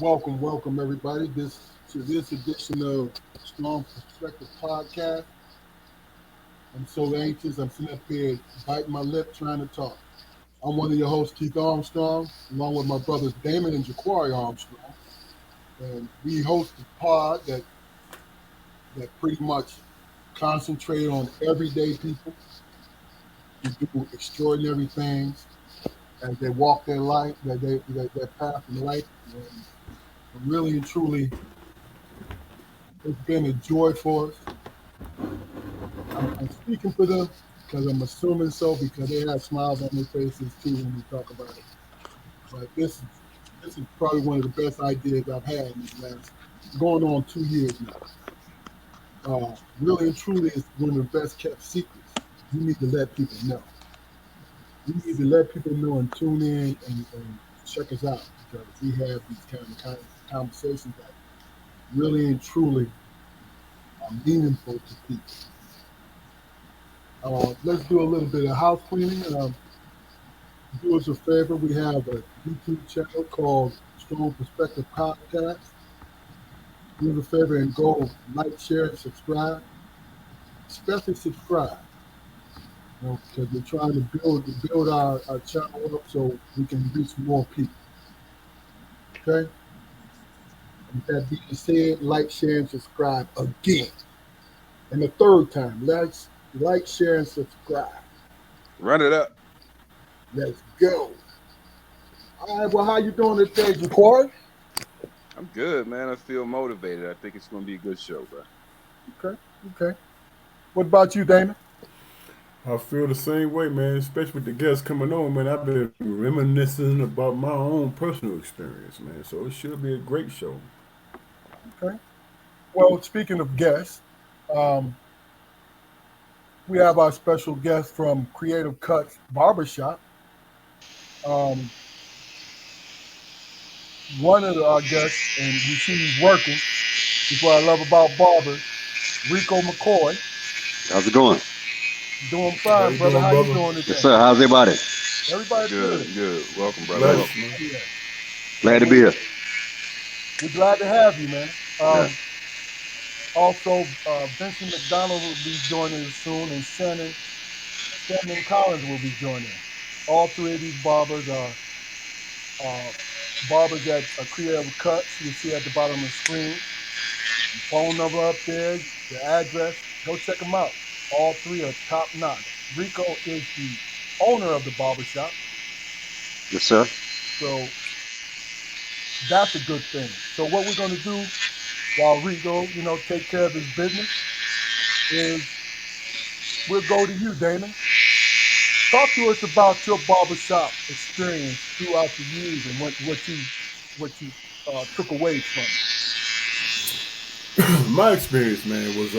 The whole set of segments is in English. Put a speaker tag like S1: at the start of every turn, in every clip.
S1: Welcome everybody. This edition of Strong Perspective Podcast. I'm so anxious. I'm sitting up here biting my lip trying to talk. I'm one of your hosts, Keith Armstrong, along with my brothers Damon and Jaquari Armstrong, and we host a pod that pretty much concentrate on everyday people who do extraordinary things as they walk their life, their path in life. And really and truly, it's been a joy for us. I'm speaking for them because I'm assuming so because they have smiles on their faces too when we talk about it. But this is probably one of the best ideas I've had in these last going on 2 years now. Really and truly, it's one of the best kept secrets. You need to let people know. You need to let people know and tune in and check us out because we have these kind of conversations that really and truly are meaningful to people. Let's do a little bit of house cleaning. Do us a favor. We have a YouTube channel called Strong Perspective Podcast. Do us a favor and go like, share, and subscribe. Especially subscribe. Because we're trying to build our channel up so we can reach more people. Okay? With that being said, like, share, and subscribe again. And the third time, like, share, and subscribe.
S2: Run it up.
S1: Let's go. All right, well, how you doing today, Jaquari?
S2: I'm good, man. I feel motivated. I think it's going to be a good show, bro.
S1: Okay. What about you, Damon?
S3: I feel the same way, man, especially with the guests coming on, man. I've been reminiscing about my own personal experience, man. So it should be a great show.
S1: Okay. Well, speaking of guests, um, we have our special guest from Creative Cuts Barbershop. Um, one of our guests, and you see he's working, is what I love about barbers, Ricco McCoy.
S4: How's it going?
S1: Doing
S3: How
S1: fine,
S3: you
S1: brother.
S3: doing,
S1: How you
S3: brother?
S1: doing
S4: Yes,
S1: today?
S4: sir. How's everybody?
S1: Everybody
S2: Good,
S1: good.
S2: good. Welcome, brother.
S3: Bless,
S2: Welcome.
S3: man.
S1: Yeah.
S4: Glad to
S1: And
S4: be here.
S1: we're glad to have you, man.
S4: Yeah.
S1: Also, Vincent McDonald will be joining us soon, and Shannon Collins will be joining us. All three of these barbers are barbers at Creative Cuts. You see at the bottom of the screen. Phone number up there, the address. Go check them out. All three are top notch. Rico is the owner of the barbershop,
S4: Yes, sir.
S1: so that's a good thing. So what we're going to do while Rico, take care of his business is we'll go to you, Damon. Talk to us about your barbershop experience throughout the years and what you took away from it.
S3: My experience, man, was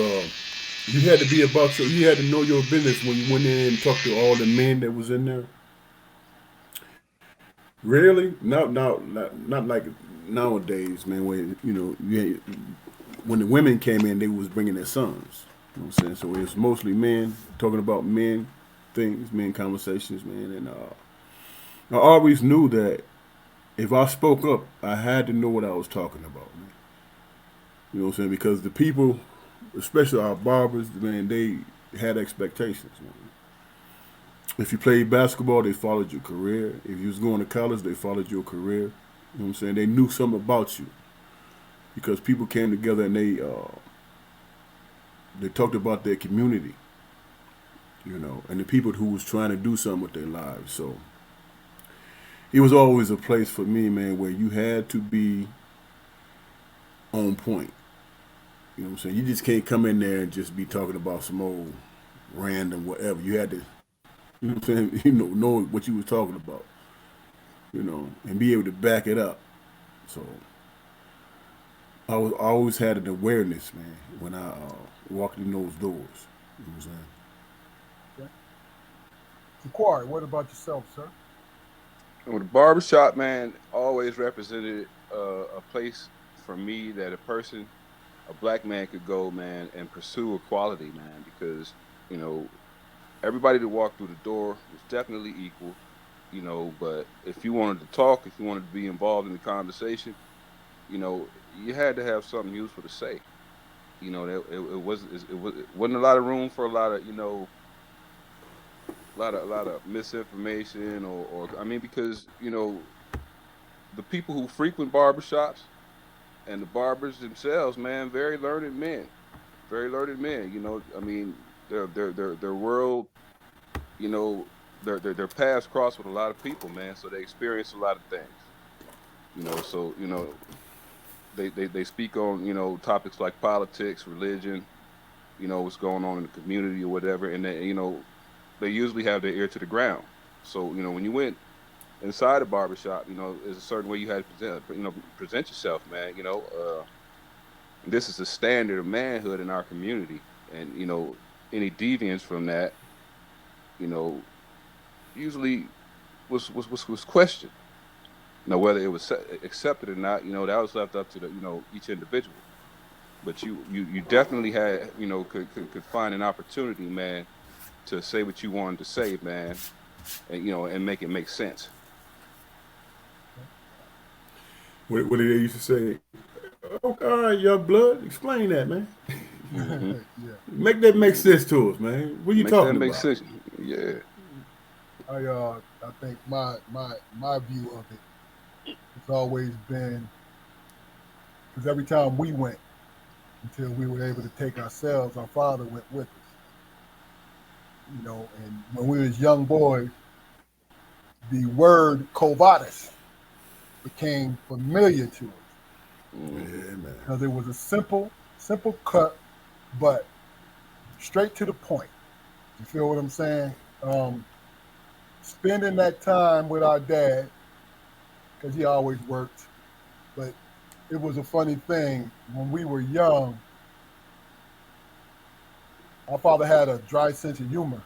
S3: you had to be about you had to know your business when you went in and talked to all the men that was in there. Really? Not like nowadays, man. When when the women came in, they was bringing their sons. You know what I'm saying? So it was mostly men talking about men things, men conversations, man. And I always knew that if I spoke up, I had to know what I was talking about, man. You know what I'm saying? Because the people, especially our barbers, man, they had expectations, man. If you played basketball, they followed your career. If you was going to college, they followed your career. You know what I'm saying? They knew something about you because people came together and they talked about their community, and the people who was trying to do something with their lives. So it was always a place for me, man, where you had to be on point. You know what I'm saying? You just can't come in there and just be talking about some old random whatever. You had to, you know what I'm saying, know what you was talking about, and be able to back it up. So I always had an awareness, man, when I walked in those doors. You know what I'm saying?
S1: Okay. Jaquari, what about yourself, sir?
S2: Well, the barbershop, man, always represented a place for me that a black man could go, man, and pursue equality, man, because, you know, everybody that walked through the door was definitely equal, but if you wanted to talk, if you wanted to be involved in the conversation, you had to have something useful to say. It wasn't a lot of room for a lot of a lot of misinformation or I mean because the people who frequent barbershops and the barbers themselves, man, very learned men. I mean, their world, you know, their paths cross with a lot of people, man. So they experience a lot of things, So they speak on topics like politics, religion, what's going on in the community or whatever, and they usually have their ear to the ground. So when you went inside a barbershop, there's a certain way you had to present yourself, man. This is the standard of manhood in our community, and any deviance from that, you know, usually was questioned. Whether it was accepted or not, that was left up to each individual. But you definitely had could find an opportunity, man, to say what you wanted to say, man, and make it make sense.
S3: What did they used to say? Oh, all right, young blood, explain that, man.
S2: Hmm.
S1: Yeah.
S3: Make that make sense to us, man. What are you
S2: Make that
S3: talking
S2: make
S3: about?
S2: sense. Yeah.
S1: I think my view of it has always been because every time we went, until we were able to take ourselves, our father went with us. And when we was young boys, the word "covatus" became familiar to us
S2: Hmm.
S3: Yeah, man.
S1: because it was a simple cut, but straight to the point. You feel what I'm saying? Um, Spending that time with our dad because he always worked, but it was a funny thing when we were young. Our father had a dry sense of humor,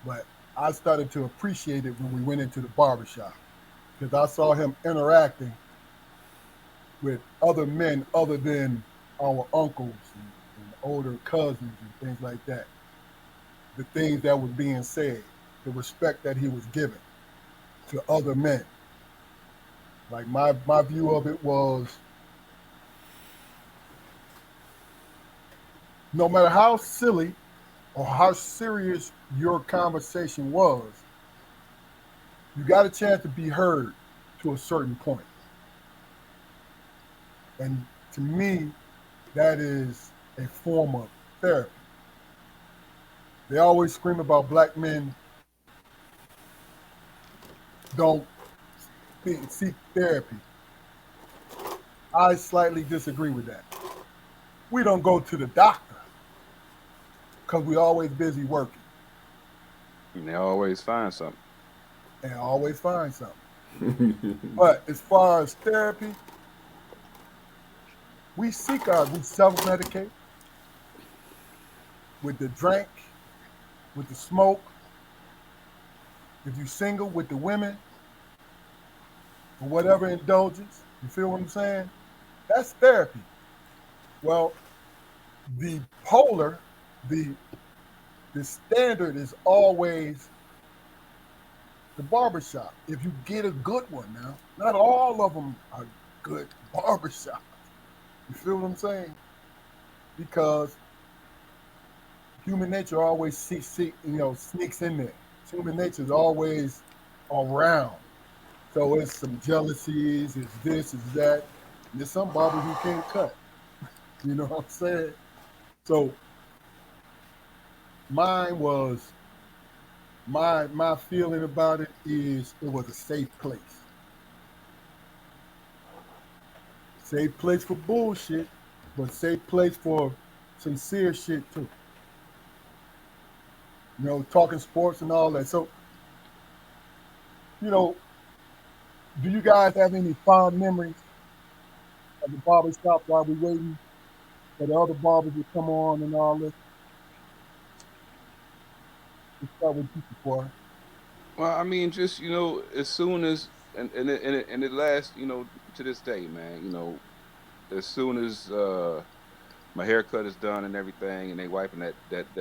S1: but I started to appreciate it when we went into the barbershop because I saw him interacting with other men other than our uncles and older cousins and things like that. The things that was being said, the respect that he was giving to other men. Like my view of it was no matter how silly or how serious your conversation was, you got a chance to be heard to a certain point. And to me, that is a form of therapy. They always scream about black men don't seek therapy. I slightly disagree with that. We don't go to the doctor because we're always busy working
S2: And they always find something.
S1: and always find something. But as far as therapy, we self-medicate with the drink, with the smoke. If you single, with the women or whatever indulgence. You feel what I'm saying? That's therapy. Well, the polar, the the standard is always the barbershop. If you get a good one now, not all of them are good barbershops. You feel what I'm saying? Because human nature always sneaks in there. Human nature is always around. So it's some jealousies, it's this, it's that. And there's some barbers who can't cut. You know what I'm saying? So mine was my feeling about it is it was a safe place. Safe place for bullshit, but safe place for sincere shit too. Talking sports and all that. So, you know, do you guys have any fond memories of the barber shop while we waiting for the other barbers to come on and all this? Let's start with you before.
S2: Well, I mean, just as soon as and it lasts, to this day, man. As soon as my haircut is done and everything, and they wiping that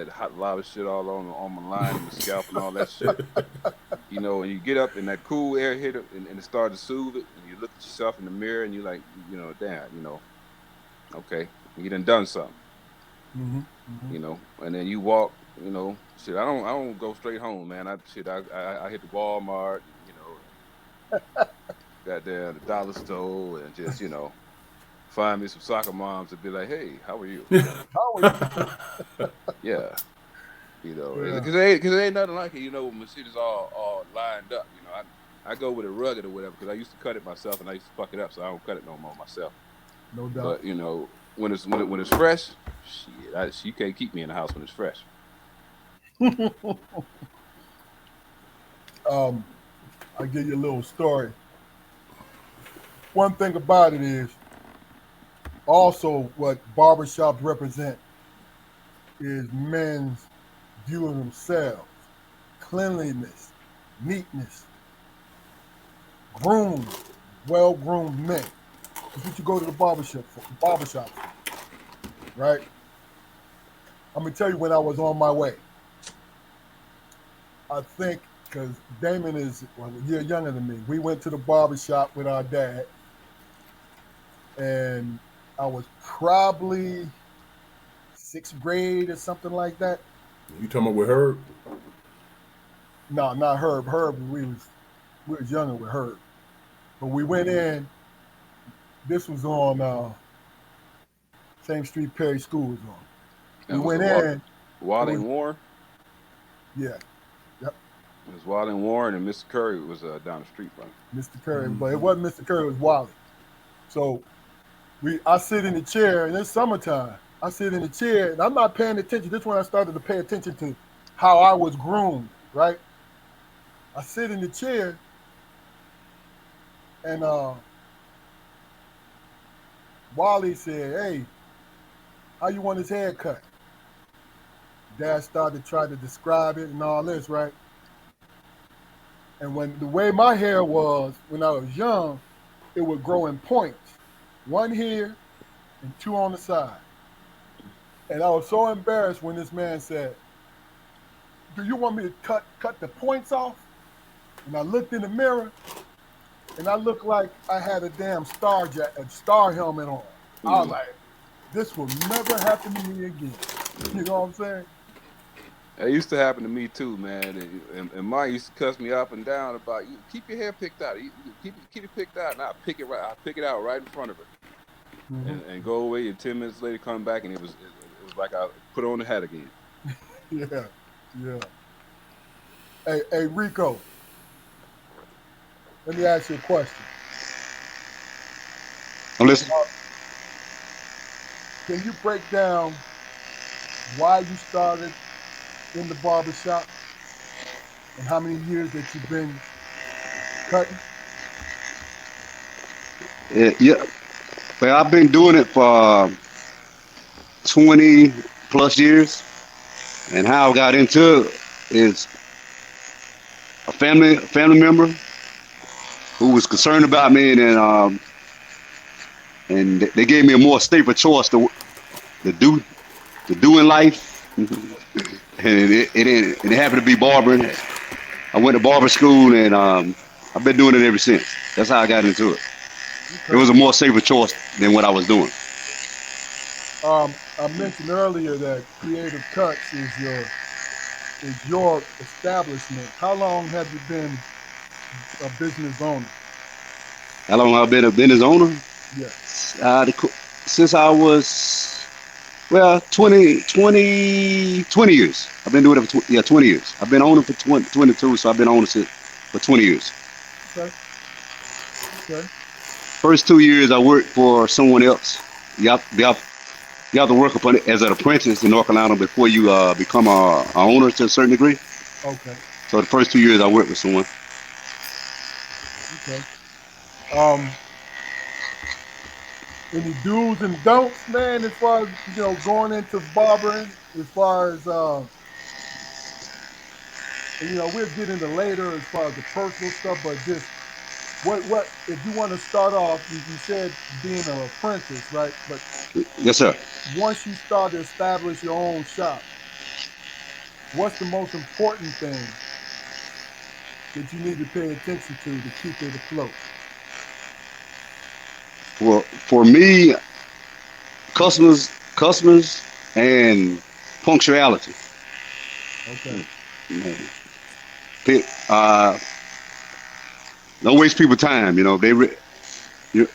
S2: hot lava shit all on my line and my scalp and all that shit. You know, and you get up and that cool air hit it, and it started to soothe it, and you look at yourself in the mirror and you like, damn, okay, you done something. You know, and then you walk, shit. I don't go straight home, man. I hit the Walmart, and, goddamn the dollar store, and just find me some soccer moms and be like, hey, how are you?
S1: How are you?
S2: Yeah,
S1: Yeah.
S2: because it ain't nothing like it, when my shit is all lined up. I go with it rugged or whatever because I used to cut it myself and I used to fuck it up, so I don't cut it no more myself.
S1: No doubt.
S2: But when it's fresh, shit, you can't keep me in the house when it's fresh.
S1: I'll give you a little story. One thing about it is also what barbershops represent is men's view of themselves, cleanliness, neatness, groomed, well-groomed men. That's what you go to the barbershop for, right? I'm gonna tell you when I was on my way. I think because Damon is a year younger than me. We went to the barbershop with our dad, and I was probably 6th grade or something like that.
S3: You talking about with Herb?
S1: No, not Herb. Herb, we was younger with Herb. But we went in. This was on same street Perry School was on. We went in.
S2: Wally and Warren.
S1: Yeah. Yep.
S2: It was Wally and Warren, and Mr. Curry was down the street from
S1: Mr. Curry, but it wasn't Mr. Curry. It was Wally. So I sit in the chair, and it's summertime. I sit in the chair, and I'm not paying attention. This is when I started to pay attention to how I was groomed, right? I sit in the chair, and Wally said, hey, how you want his hair cut? Dad started to try to describe it and all this, right? And when the way my hair was when I was young, it would grow in points. One here and 2 on the side. And I was so embarrassed when this man said, do you want me to cut the points off? And I looked in the mirror, and I looked like I had a damn star helmet on. I was like, this will never happen to me again. You know what I'm saying?
S2: It used to happen to me too, man. And mine used to cuss me up and down about you keep your hair picked out. You keep it picked out, and I pick it out right in front of her, and go away. And 10 minutes later, come back, and it was like I put on the hat again.
S1: Yeah. Hey, Ricco. Let me ask you a question.
S4: I'm listening.
S1: Can you break down why you started in the barbershop and how many years that you've been cutting?
S4: Yeah. Well, I've been doing it for 20 plus years, and how I got into it is a family member who was concerned about me, and they gave me a more stable choice to do in life, and it happened to be barbering. I went to barber school, and I've been doing it ever since. That's how I got into it. It was a more safer choice than what I was doing.
S1: I mentioned earlier that Creative Cuts is your establishment. How long have you been a business owner?
S4: How long have I been a business owner?
S1: Yeah.
S4: Since I was, 20 years. I've been doing it for 20 years. I've been owning for 22, so I've been owning it for 20 years.
S1: Okay.
S4: First 2 years I worked for someone else. You have to work upon it as an apprentice in North Carolina before you become a owner to a certain degree.
S1: Okay.
S4: So the first 2 years I worked with someone.
S1: Okay. Any do's and don'ts, man, as far as going into barbering, as far as we'll get into later as far as the personal stuff, but just what if you want to start off? You said being an apprentice, right? But
S4: Yes, sir.
S1: once you start to establish your own shop, what's the most important thing that you need to pay attention to keep it afloat?
S4: Well, for me, customers, and punctuality.
S1: Okay.
S4: Uh, don't waste people time. You know, you,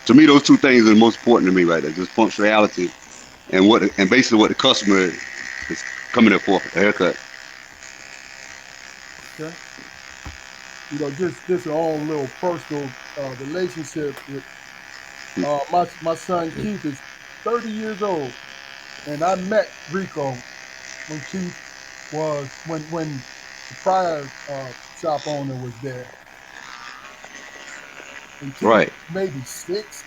S4: to me, those two things are the most important to me right there. Just punctuality and basically what the customer is coming there for, a haircut.
S1: Okay. Just your own little personal relationship with my son Keith is 30 years old, and I met Ricco when Keith was when the prior shop owner was there, and Keith
S4: Right,
S1: maybe six,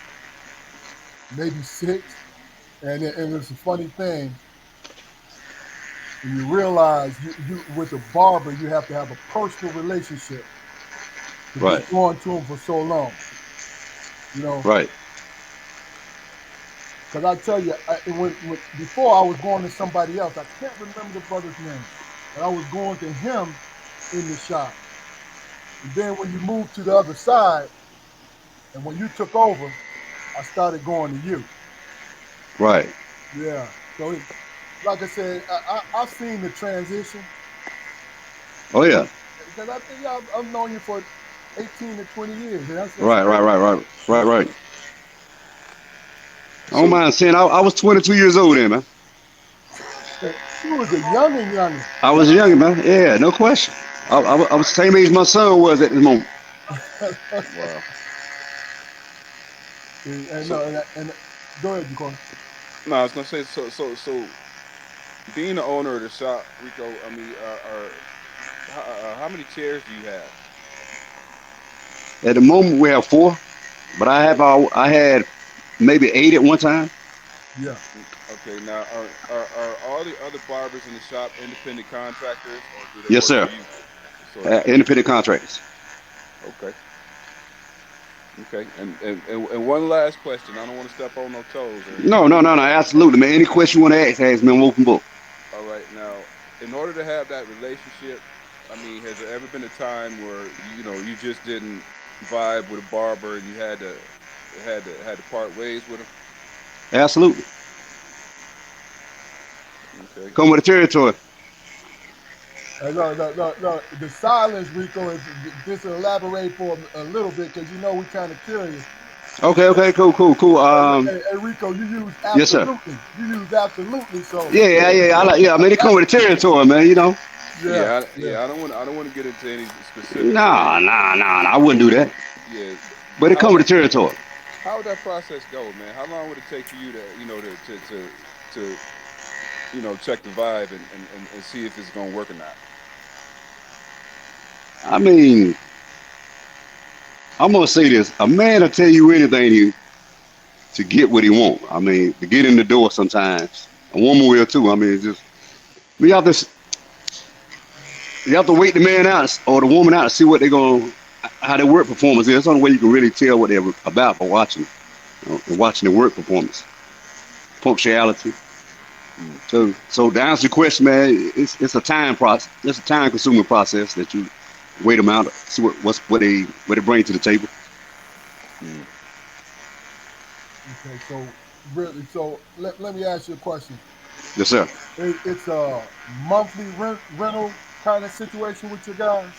S1: and it's a funny thing when you realize you with a barber you have to have a personal relationship to be
S4: right,
S1: going to him for so long, you know.
S4: right.
S1: Because I tell you, before I was going to somebody else, I can't remember the brother's name, but I was going to him in the shop. And then when you moved to the other side, and when you took over, I started going to you.
S4: Right.
S1: Yeah. So, like I said, I've seen the transition.
S4: Oh yeah.
S1: Because I think I've known you for 18 to 20 years. And that's
S4: Right, right,
S1: crazy.
S4: right, right, right, right. I don't
S2: So
S4: mind saying I was 22 years old then, man.
S1: You was a youngin'.
S4: I was young, man. Yeah, no question. I was the same age my son was at this moment.
S2: wow.
S1: And
S2: So
S1: no, and go ahead, you
S2: no, I was gonna say so being the owner of the shop, Rico. I mean, how many chairs do you have?
S4: At the moment we have four, but I had maybe eight at one time.
S1: Yeah.
S2: Okay, now are all the other barbers in the shop independent contractors or do they
S4: Yes,
S2: work for
S4: sir.
S2: you? So
S4: Independent contractors.
S2: okay, okay, and one last question. I don't want to step on no toes or
S4: No,
S2: anything.
S4: no, no, no. Absolutely, man. Any question you want to ask me. I'm open book.
S2: All right, now in order to have that relationship, I mean, has there ever been a time where you just didn't vibe with a barber and you had to part ways with him?
S4: Absolutely.
S2: Okay.
S4: Come with the territory.
S1: No, the silence, Rico, is just to elaborate for a little bit because we're kind of curious.
S4: Okay, okay, cool, cool, cool.
S1: Hey, Rico, you use
S4: Yes, sir.
S1: absolutely. You use absolutely. So
S4: Yeah, yeah, yeah. I mean, they come with the territory, man. You know.
S1: yeah, yeah.
S2: Yeah. I don't want to get into any specifics or
S4: Nah,
S2: anything.
S4: nah, nah, nah. I wouldn't do that.
S2: Yeah.
S4: But it
S2: How
S4: come
S2: would
S4: with the territory.
S2: how would that process go, man? How long would it take for you to to check the vibe and see if it's gonna work or not?
S4: I mean, I'm gonna say this: a man will tell you anything to get what he want. I mean, to get in the door sometimes. A woman will too. I mean, it's just we have to wait the man out or the woman out to see what they're going how their work performance is. That's the only way you can really tell what they're about by watching, watching the work performance, punctuality.
S2: Mm.
S4: So to answer the question, man, it's a time process. It's a time consuming process that you wait them out, see what they bring to the table.
S2: Mm.
S1: Okay, so really, so let me ask you a question.
S4: Yes, sir.
S1: It's a monthly rental kind of situation with your guys,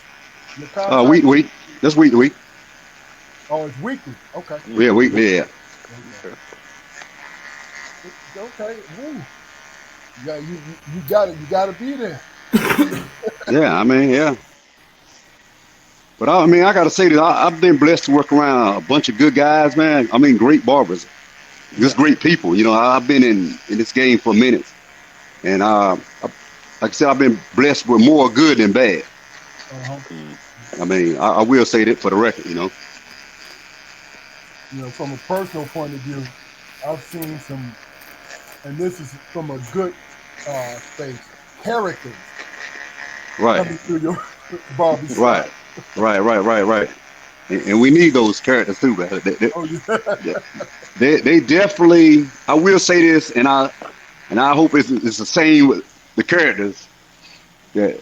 S1: your
S4: Week to
S1: contractors.
S4: week. That's week to week.
S1: Oh, it's weekly. Okay,
S4: Yeah,
S2: Weekly.
S4: week. Yeah.
S1: okay,
S2: Okay.
S1: okay. Woo. You got it. You got to be there.
S4: Yeah. I mean, yeah. But I mean, I gotta say that I've been blessed to work around a bunch of good guys, man. I mean, great barbers, just
S1: Yeah.
S4: great people. You know, I've been in this game for minutes, and like I said, I've been blessed with more good than bad.
S1: Uh-huh.
S2: Mm.
S4: I mean, I will say that for the record, you know.
S1: From a personal point of view, I've seen some, and this is from a good space, characters
S4: Right.
S1: coming through your. barbershop.
S4: Right, right. And we need those characters too, man.
S1: Oh yeah.
S4: They definitely. I will say this, and I hope it's the same with the characters that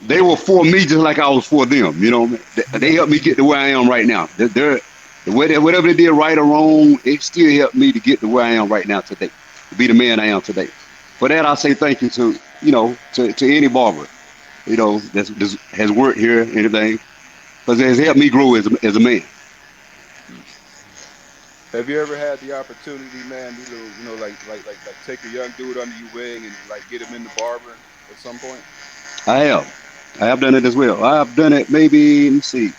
S4: they were for me just like I was for them. You know, they
S1: Yeah.
S4: helped me get to where I am right now. They're the way whatever they did right or wrong, it still helped me to get to where I am right now today, to be the man I am today. For that, I say thank you to to any barber, that has worked here, anything, because it has helped me grow as a man.
S2: Have you ever had the opportunity, man, to take a young dude under your wing and like get him into barbering at some point?
S4: I have, I have done it as well. I have done it maybe. Let me see.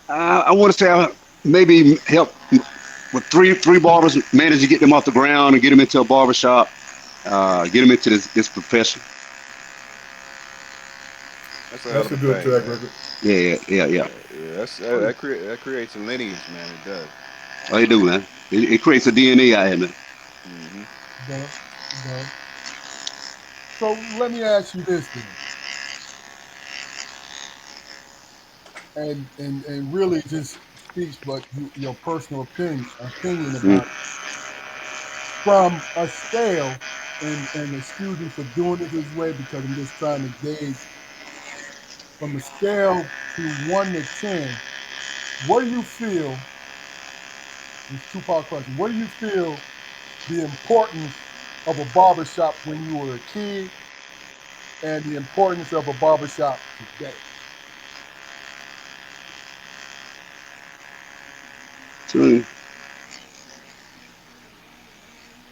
S4: I want to say I maybe help with three barbers, manage to get them off the ground and get them into a barber shop, get them into this profession.
S2: That's a hell
S3: That's
S2: of
S3: a
S2: a
S3: good
S2: thing,
S3: track
S2: man.
S3: record.
S4: Yeah.
S2: Yeah, that creates a lineage, man. It does.
S4: Oh, they do, man. It creates a DNA out here, man.
S2: Hmm.
S1: Duh, duh. So let me ask you this then, and really just speaks, but your personal opinion
S4: Mm.
S1: about it. From a scale, and excuse me for doing it this way because I'm just trying to gauge from a scale to 1 to 10. What do you feel? This two-part question. What do you feel the importance of a barbershop when you were a kid, and the importance of a barbershop today?
S4: So,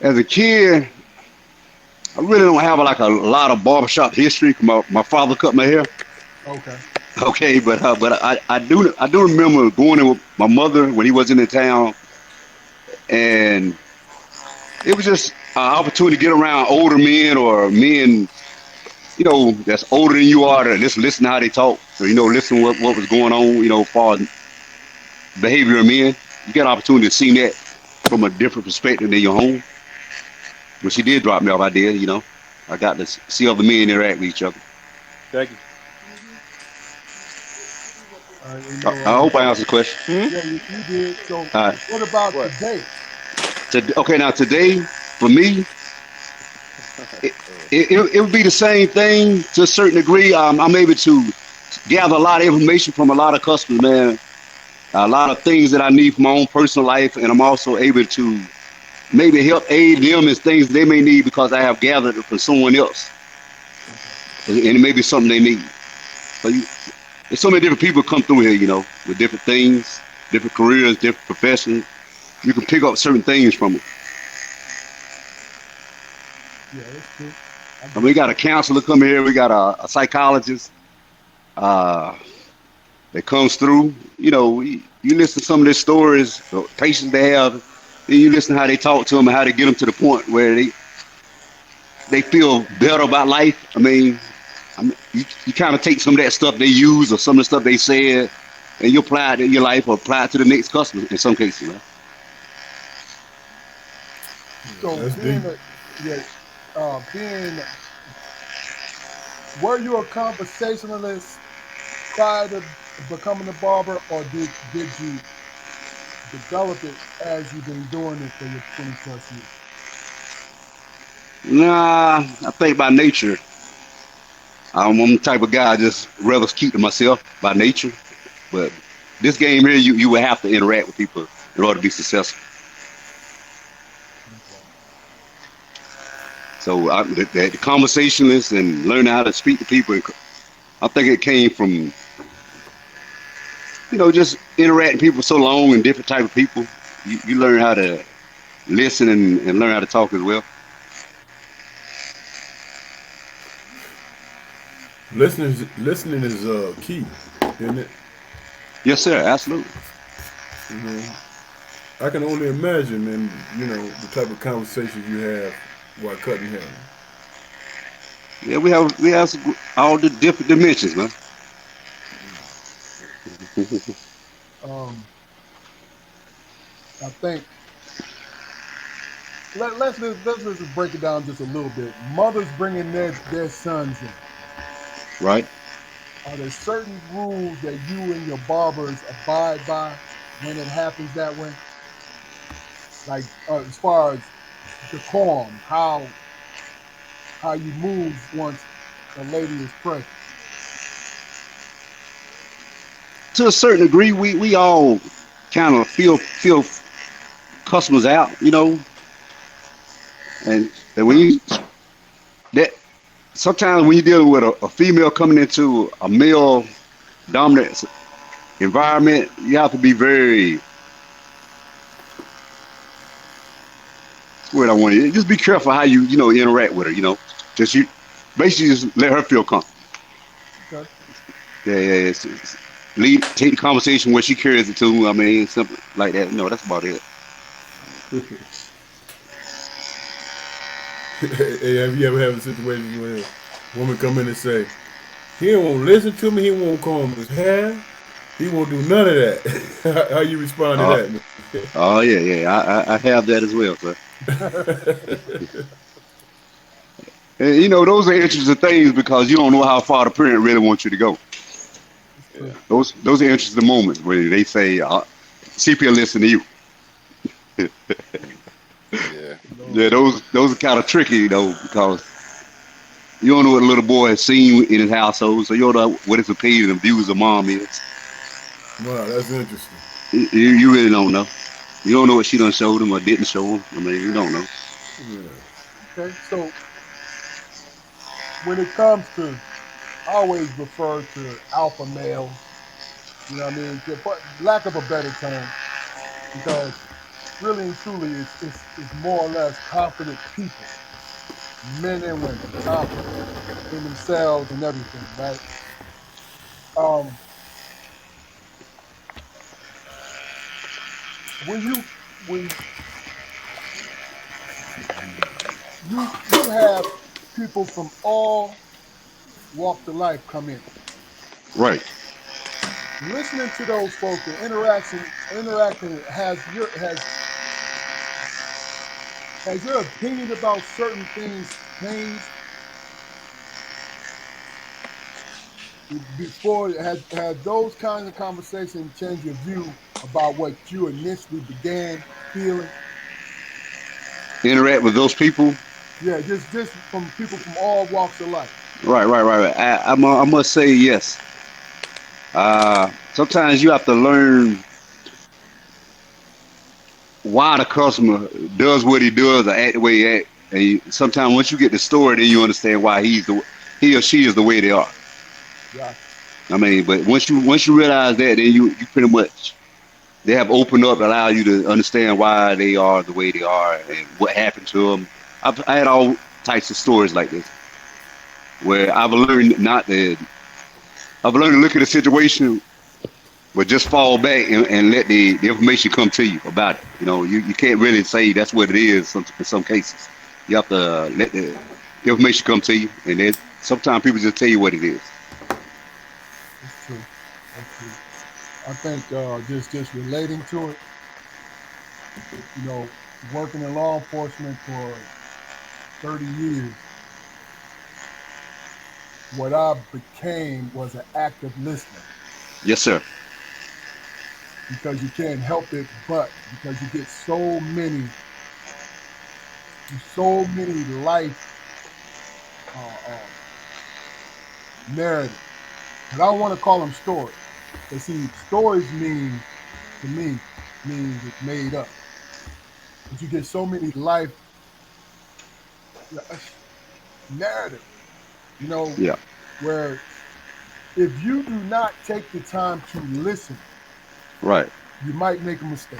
S4: as a kid, I really don't have like a lot of barbershop history. My father cut my hair.
S1: Okay.
S4: Okay, but I do remember going in with my mother when he wasn't in town, and it was just an opportunity to get around older men or men, that's older than you are, to just listen to how they talk, or, listen to what was going on, as far as behavior of men. You get an opportunity to see that from a different perspective than your home. When she did drop me off, I did, I got to see other men interact with each other.
S2: Thank you.
S1: You
S4: I,
S1: know,
S4: I hope I answered the question.
S2: Hmm?
S1: yeah, you did. So,
S4: All right.
S1: what about
S2: What?
S1: today?
S4: Okay, now today, for me, it, it would be the same thing to a certain degree. I'm able to gather a lot of information from a lot of customers, man. A lot of things that I need for my own personal life, and I'm also able to maybe help aid them in things they may need because I have gathered it from someone else, and it may be something they need. So there's so many different people come through here, with different things, different careers, different professions. You can pick up certain things from it.
S1: Yeah, that's true. I
S4: And we
S1: get
S4: got a counselor come here. We got a psychologist uh, that comes through. You listen to some of their stories, the patients they have, then you listen to how they talk to them and how they get them to the point where they feel better about life. You kind of take some of that stuff they use or some of the stuff they said, and you apply it in your life or apply it to the next customer in some cases, man.
S1: so
S3: That's deep.
S1: being a yeah, being were you a conversationalist prior to becoming a barber, or did you develop it as you've been doing it for your 20 plus years?
S4: Nah, I think by nature, I'm the type of guy I just rather keep to myself by nature. But this game here, you will have to interact with people in order to be successful.
S1: Okay.
S4: So the conversationalist and learning how to speak to people, I think it came from just interacting with people so long and different type of people. You learn how to listen and learn how to talk as well.
S3: Listening is key, isn't it?
S4: Yes, sir. Absolutely.
S3: You know, I can only imagine, and the type of conversations you have while cutting hair.
S4: Yeah, we have all the different dimensions, man.
S1: Um, I think let's just break it down just a little bit. Mothers bringing their sons in.
S4: Right.
S1: Are there certain rules that you and your barbers abide by when it happens that way? Like as far as decorum, how you move once a lady is present.
S4: To a certain degree, we all kind of feel customers out, and that when you that sometimes when you're dealing with a female coming into a male dominant environment, you have to be very where I want you. Just be careful how you interact with her. Just you basically just let her feel comfortable.
S1: Okay.
S4: Yeah, yeah. Take the conversation where she carries it to. I mean, something like that. That's about it.
S3: Hey, have you ever had a situation where a woman come in and say, he won't listen to me, he won't comb his hair, he won't do none of that. How you respond to
S4: Oh,
S3: that?
S4: oh yeah, yeah. I have that as well, sir. And those are interesting things because you don't know how far the parent really wants you to go.
S1: It's true.
S2: Yeah.
S4: Those are interesting moments where they say, "CPL listen to you."
S2: Yeah.
S4: Yeah,
S1: Lord.
S4: those are kind of tricky, because you don't know what a little boy has seen in his household, so you don't know what his opinion and views of mom is.
S3: Wow, that's interesting.
S4: You really don't know. You don't know what she done showed him or didn't show him. I mean, you don't know.
S3: Yeah.
S1: Okay. So when it comes to, I always refer to alpha males. You know what I mean? For lack of a better term, because really and truly, it's more or less confident people, men and women, confident in themselves and everything, right? Um, when you have people from all walks of life come in,
S4: Right.
S1: listening to those folks and interacting has your opinion about certain things changed before? Had those kinds of conversations changed your view about what you initially began feeling?
S4: Interact with those people.
S1: Yeah, just from people from all walks of life.
S4: Right, right, right, right. I must say yes. Sometimes you have to learn why the customer does what he does or act the way he act. And sometimes once you get the story, then you understand why he or she is the way they are.
S1: Yeah,
S4: I mean, but once you realize that, then you pretty much they have opened up, allow you to understand why they are the way they are and what happened to them. I had all types of stories like this where I've learned to look at a situation, but just fall back and let the information come to you about it. You can't really say that's what it is in some cases. You have to let the information come to you, and then sometimes people just tell you what it is.
S1: that's true. That's true. I think just relating to it, you know, working in law enforcement for 30 years, what I became was an active listener
S4: Yes, sir.
S1: because you can't help it, but because you get so many life narratives. And I don't want to call them stories. Because see, stories to me, means it's made up. But you get so many life narratives, you know,
S4: Yeah.
S1: where if you do not take the time to listen,
S4: Right.
S1: you might make a mistake.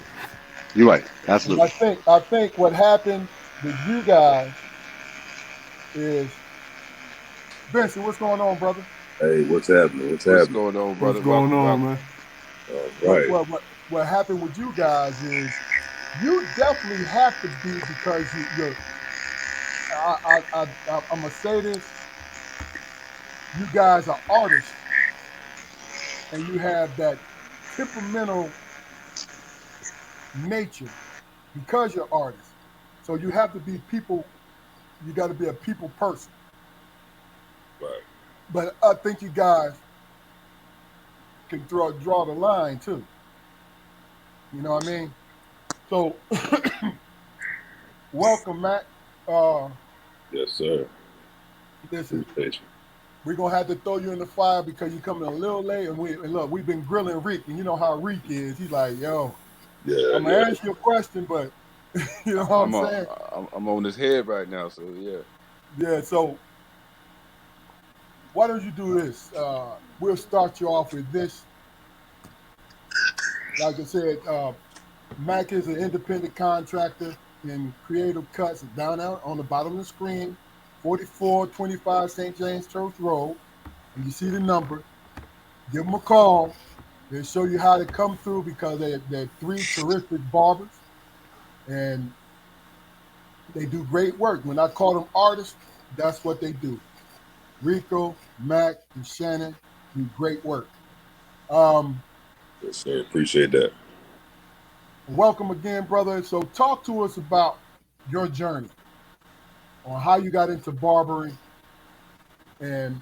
S4: You're right.
S1: And
S4: Absolutely.
S1: I think what happened with you guys is, Vincent, what's going on, brother?
S5: Hey, what's happening? What's
S2: What's
S5: happening?
S2: going on,
S3: What's
S2: brother?
S3: going
S2: Welcome,
S3: on,
S2: welcome.
S3: man?
S5: All
S1: What
S5: right.
S1: what what what happened with you guys is you definitely have to be because you're. I'm gonna say this: you guys are artists, and you have that temperamental nature because you're artists. So you have to be people. You got to be a people person.
S5: Right.
S1: But I think you guys can draw the line too. You know what I mean? So welcome, Matt. Uh,
S5: Yes, sir.
S1: listen,
S5: Appreciate you.
S1: we're gonna have to throw you in the fire because you're coming a little late. And look, we've been grilling Rick, and you know how Rick is. He's like, yo,
S5: Yeah,
S1: I'm gonna
S5: yeah.
S1: ask you a question, but you know what I'm
S2: I'm
S1: saying?
S2: I'm on his head right now, so yeah.
S1: Yeah. So why don't you do this? We'll start you off with this. Like I said, Mac is an independent contractor in creative cuts down out on the bottom of the screen, 4425 St. James Church Road. And you see the number. Give them a call. They'll show you how to come through because they're three terrific barbers and they do great work. When I call them artists, that's what they do. Ricco, Mac, and Shannon do great work. Um,
S5: Yes, sir. Appreciate that.
S1: welcome again, brother. So talk to us about your journey on how you got into barbering and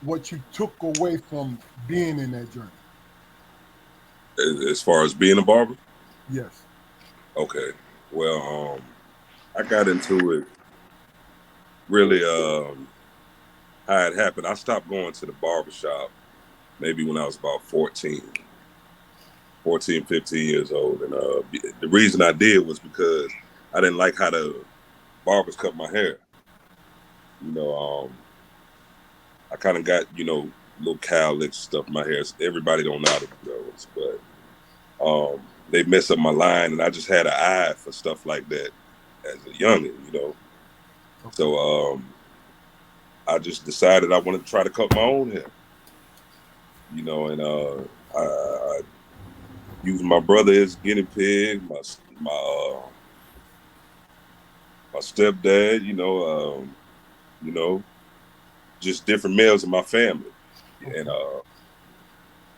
S1: what you took away from being in that journey.
S5: As far as being a barber,
S1: Yes.
S5: okay. Well, I got into it really how it happened. I stopped going to the barbershop maybe when I was about 14, 15 years old. And the reason I did was because I didn't like how the barbers cut my hair. You know, I kind of got, little cowlicks stuff in my hair. Everybody don't know how to do those, but they mess up my line, and I just had an eye for stuff like that as a youngin'. So I just decided I wanted to try to cut my own hair, and I used my brother as guinea pig, my stepdad, just different males in my family, and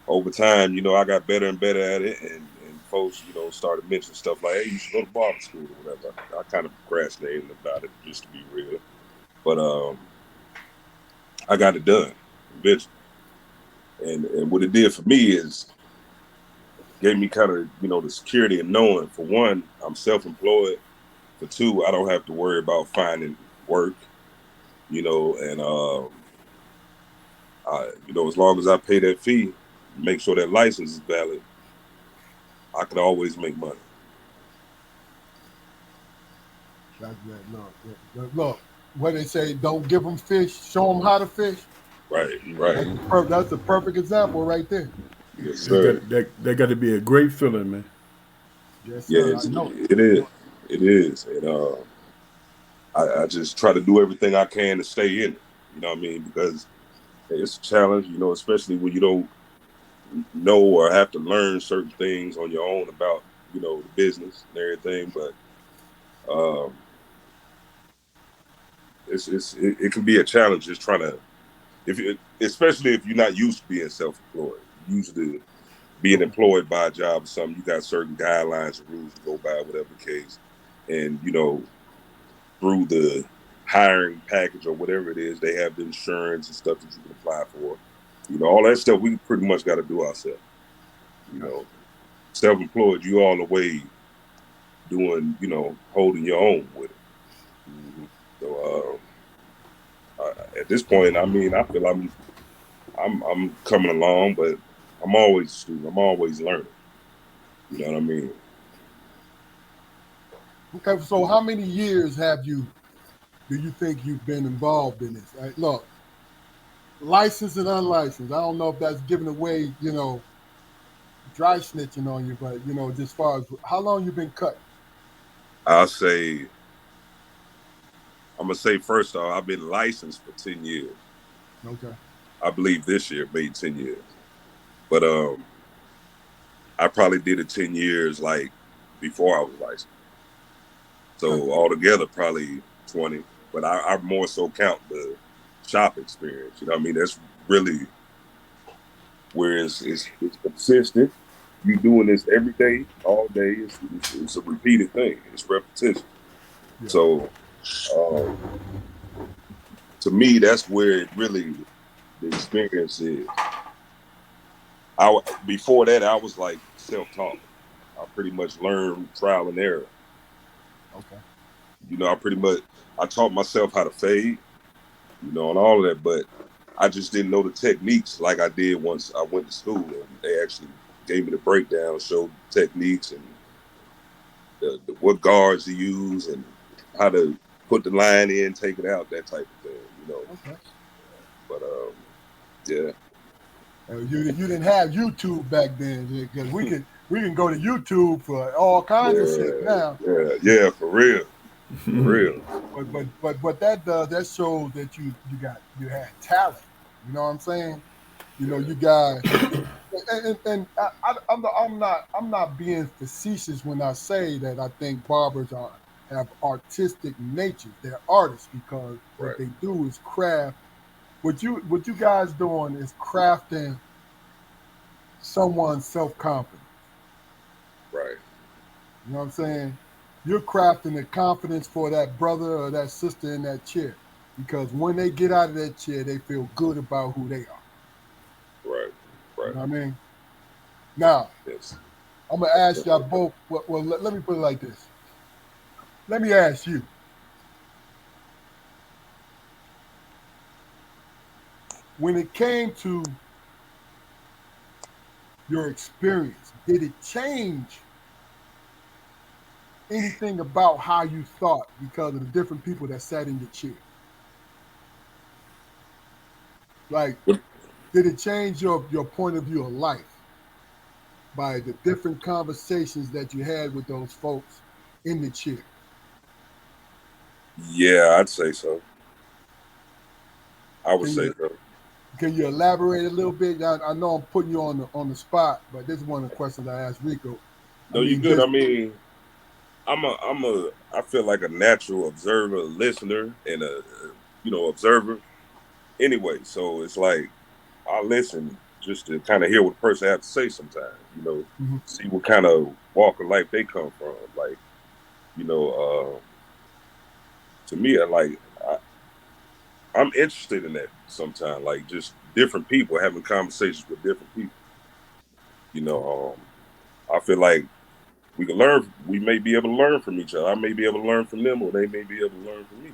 S5: over time, I got better and better at it, and folks, started mentioning stuff like, "Hey, you should go to barber school or whatever." I kind of procrastinated about it, just to be real, but I got it done eventually, and what it did for me is gave me kind of the security of knowing, for one, I'm self-employed. For two, I don't have to worry about finding work, and as long as I pay that fee, make sure that license is valid, I can always make money.
S1: That's look, what they say, don't give them fish, show them how to fish.
S5: Right.
S1: That's the perfect example right there.
S5: Yes, sir.
S3: That got to be a great feeling, man.
S1: Yes, sir.
S5: Yes,
S1: I know.
S5: it is. It is, and I just try to do everything I can to stay in it. You know what I mean? Because it's a challenge, especially when you don't know or have to learn certain things on your own about, the business and everything. But it can be a challenge just trying to, especially if you're not used to being self-employed, used to being employed by a job or something. You got certain guidelines and rules to go by, whatever the case, and through the hiring package or whatever it is, they have the insurance and stuff that you can apply for. All that stuff we pretty much got to do ourselves. Self-employed, you all the way doing, holding your own with it.
S2: Mm-hmm.
S5: So at this point, I mean, I feel I'm coming along, but I'm always a student. I'm always learning. You know what I mean?
S1: Okay, so how many years do you think you've been involved in this? Look, licensed and unlicensed. I don't know if that's giving away, dry snitching on you, but just as far as how long you been cutting?
S5: I'm gonna say first off, I've been licensed for 10 years.
S1: Okay.
S5: I believe this year made 10 years. But I probably did it 10 years like before I was licensed. So altogether probably 20. But I more so count the shop experience. You know what I mean? That's really where it's consistent. You doing this every day, all day. It's a repeated thing. It's repetition.
S1: Yeah.
S5: So to me, that's where it really the experience is. Before that, I was like self-taught. I pretty much learned trial and error.
S1: Okay.
S5: I taught myself how to fade, and all of that, but I just didn't know the techniques like I did once I went to school, and they actually gave me the breakdown, showed techniques and what guards to use and how to put the line in, take it out, that type of thing,
S1: Okay.
S5: But yeah.
S1: You didn't have YouTube back then, because we can go to YouTube for all kinds of shit now.
S5: Yeah, for real. For real.
S1: But what that does, that shows that you had talent. You know what I'm saying? You guys, and I'm not being facetious when I say that I think barbers have artistic natures. They're artists because what they do is craft. What you guys doing is crafting someone's self-confidence.
S5: Right.
S1: You know what I'm saying? You're crafting the confidence for that brother or that sister in that chair. Because when they get out of that chair, they feel good about who they are.
S5: Right.
S1: You know what I mean? Now,
S5: yes.
S1: I'm going to ask y'all both. Well, let me put it like this. Let me ask you. When it came to your experience, did it change anything about how you thought because of the different people that sat in your chair? Like, did it change your point of view of life by the different conversations that you had with those folks in the chair?
S5: Yeah, I'd say so. I would say so.
S1: Can you elaborate a little bit? I know I'm putting you on the spot, but this is one of the questions I asked Ricco.
S5: No, you good. I mean, I feel like a natural observer, listener, and a observer. Anyway, so it's like I listen just to kind of hear what the person has to say sometimes. See what kind of walk of life they come from. Like, to me, I'm interested in that sometimes. Like just different people having conversations with different people. I feel like we can learn. We may be able to learn from each other. I may be able to learn from them, or they may be able to learn from me.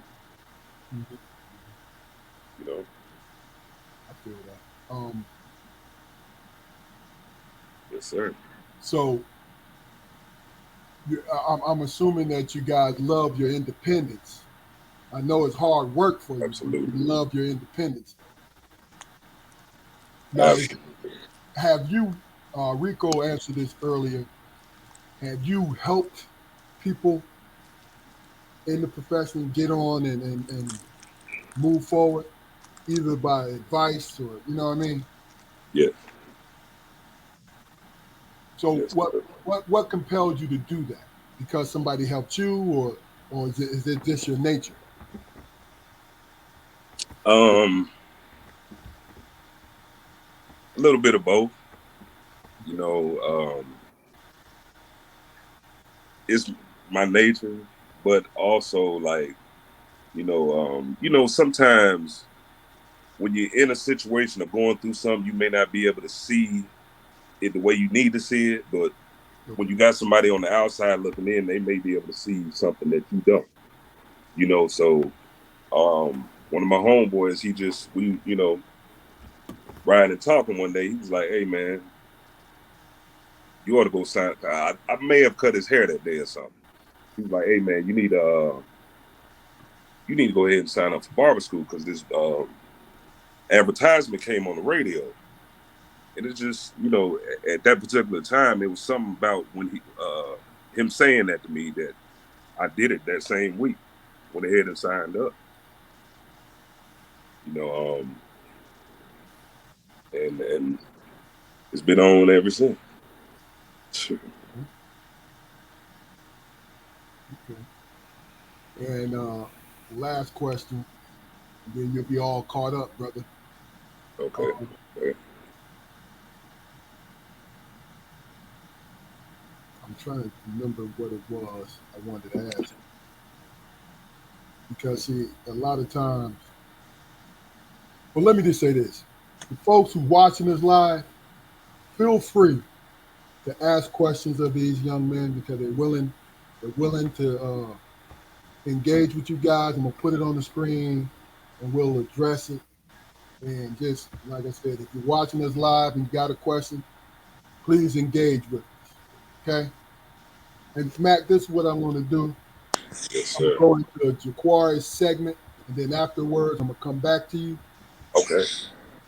S1: I feel that.
S5: Yes, sir.
S1: So I'm assuming that you guys love your independence. I know it's hard work for you.
S5: Absolutely.
S1: But you love your independence. Now, have you, Ricco answered this earlier, have you helped people in the profession get on and move forward, either by advice or, you know what I mean?
S5: Yeah.
S1: So
S5: yes,
S1: what compelled you to do that? Because somebody helped you, or is it just your nature?
S5: A little bit of both. It's my nature, but also like, sometimes when you're in a situation of going through something, you may not be able to see it the way you need to see it, but when you got somebody on the outside looking in, they may be able to see something that you don't. So one of my homeboys, we riding and talking one day, he was like, "Hey man, you ought to go sign." I may have cut his hair that day or something. He was like, "Hey man, you need to go ahead and sign up for barber school because this advertisement came on the radio." And it's just, at that particular time, it was something about when him saying that to me that I did it that same week. Went ahead and signed up. And it's been on ever since.
S1: Okay. And last question, then you'll be all caught up, brother.
S5: Okay.
S1: I'm trying to remember what it was I wanted to ask. Because, see, a lot of times But let me just say this: the folks who watching this live, feel free to ask questions of these young men because they're willing to engage with you guys. I'm gonna put it on the screen, and we'll address it. And just like I said, if you're watching us live and you got a question, please engage with us. Okay? And Mac, this is what I'm gonna do.
S5: Yes,
S1: I'm
S5: sir.
S1: going to a Jaquari's segment, and then afterwards I'm gonna come back to you.
S5: Okay.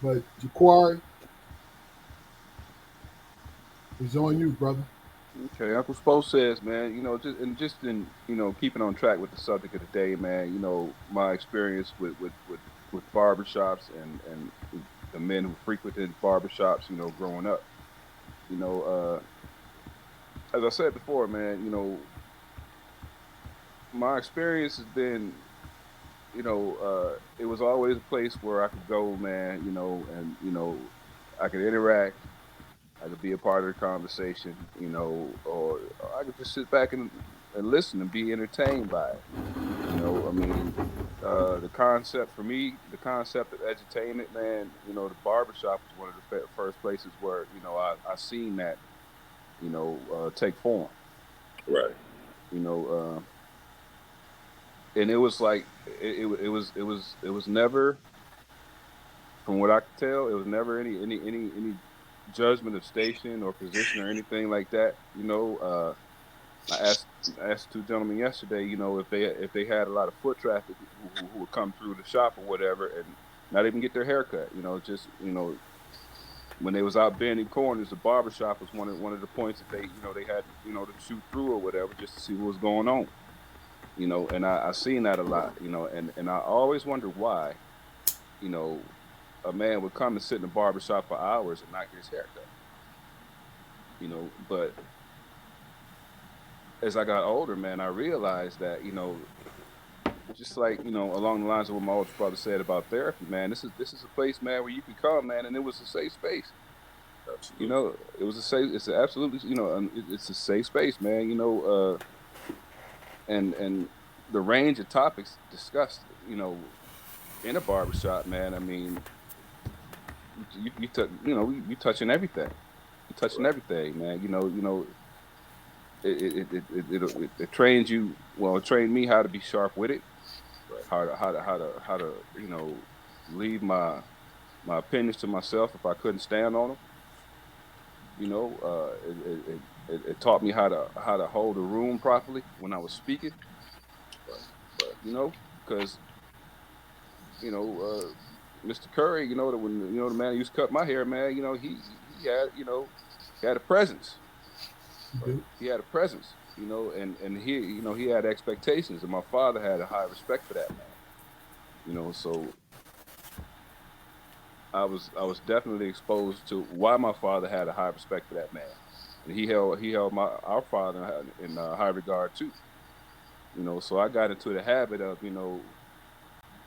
S1: But Jaquari, it's on you, brother.
S2: Okay, Uncle Spo says, man, just in keeping on track with the subject of the day, man. My experience with barbershops and the men who frequented barbershops, growing up. You know, as I said before, man, my experience has been, it was always a place where I could go, man, and I could interact. I could be a part of the conversation, or I could just sit back and listen and be entertained by it. I mean, the concept for me, the concept of entertainment, man, the barbershop was one of the first places where, I seen that, take form,
S5: Right.
S2: you know, and it was like, it was never, from what I could tell, it was never any judgment of station or position or anything like that. I asked two gentlemen yesterday, if they had a lot of foot traffic who would come through the shop or whatever and not even get their hair cut. Just when they was out bending corners, the barbershop was one of the points that they had to shoot through or whatever just to see what was going on. And I seen that a lot. And I always wondered why you know a man would come and sit in the barbershop for hours and not get his hair cut. But as I got older, man, I realized that just like along the lines of what my older brother said about therapy, man, this is a place, man, where you can come, man, and it was a safe space.
S5: Absolutely.
S2: It was a safe. It's a absolutely, it's a safe space, man. And the range of topics discussed, in a barbershop, man. I mean, you touching everything. You touching
S5: Right.
S2: everything, man. It trains you. Well, it trained me how to be sharp with it.
S5: Right.
S2: How to leave my opinions to myself if I couldn't stand on them. It taught me how to hold a room properly when I was speaking.
S5: Right. Right.
S2: Because you know Mr. Curry, when the man who used to cut my hair, man, he had he had a presence.
S1: You do?
S2: He had a presence, and he had expectations, and my father had a high respect for that man. So I was definitely exposed to why my father had a high respect for that man, and he held our father in high regard too. So I got into the habit of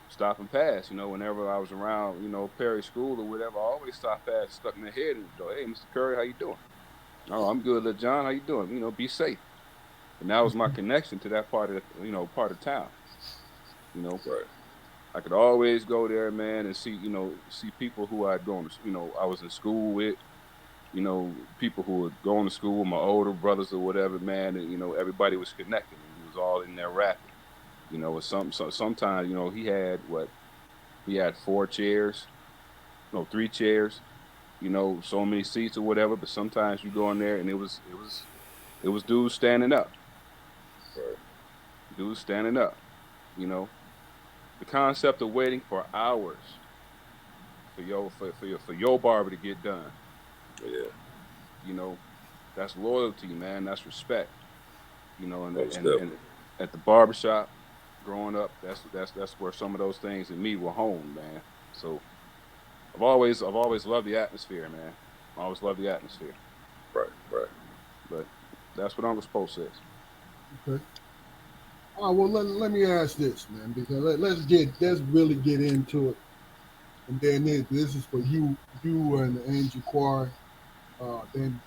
S2: stop and pass. Whenever I was around Perry School or whatever, I always stop past, stuck my head and go, "Hey, Mr. Curry, how you doing?" "Oh, I'm good, little John. How you doing?" Be safe. And that was my connection to that part of town. You know,
S5: Right.
S2: I could always go there, man, and see people who I'd gone to, I was in school with, people who were going to school, my older brothers or whatever, man, and everybody was connecting, and we was all in there rapping. Sometimes he had 4 chairs, no 3 chairs, so many seats or whatever. But sometimes you go in there and it was dudes standing up,
S5: Right.
S2: dudes standing up. You know, the concept of waiting for hours for your barber to get done.
S5: Yeah.
S2: You know, that's loyalty, man. That's respect. And
S5: Most
S2: and
S5: definitely.
S2: at the barbershop, growing up, that's where some of those things in me were honed, man. So I've always loved the atmosphere, man. I always loved the atmosphere.
S5: Right. Right.
S2: But that's what Uncle Poe says.
S1: Okay. All right, well, let me ask this, man, because let's really get into it. And then this is for you and Jaquari. Then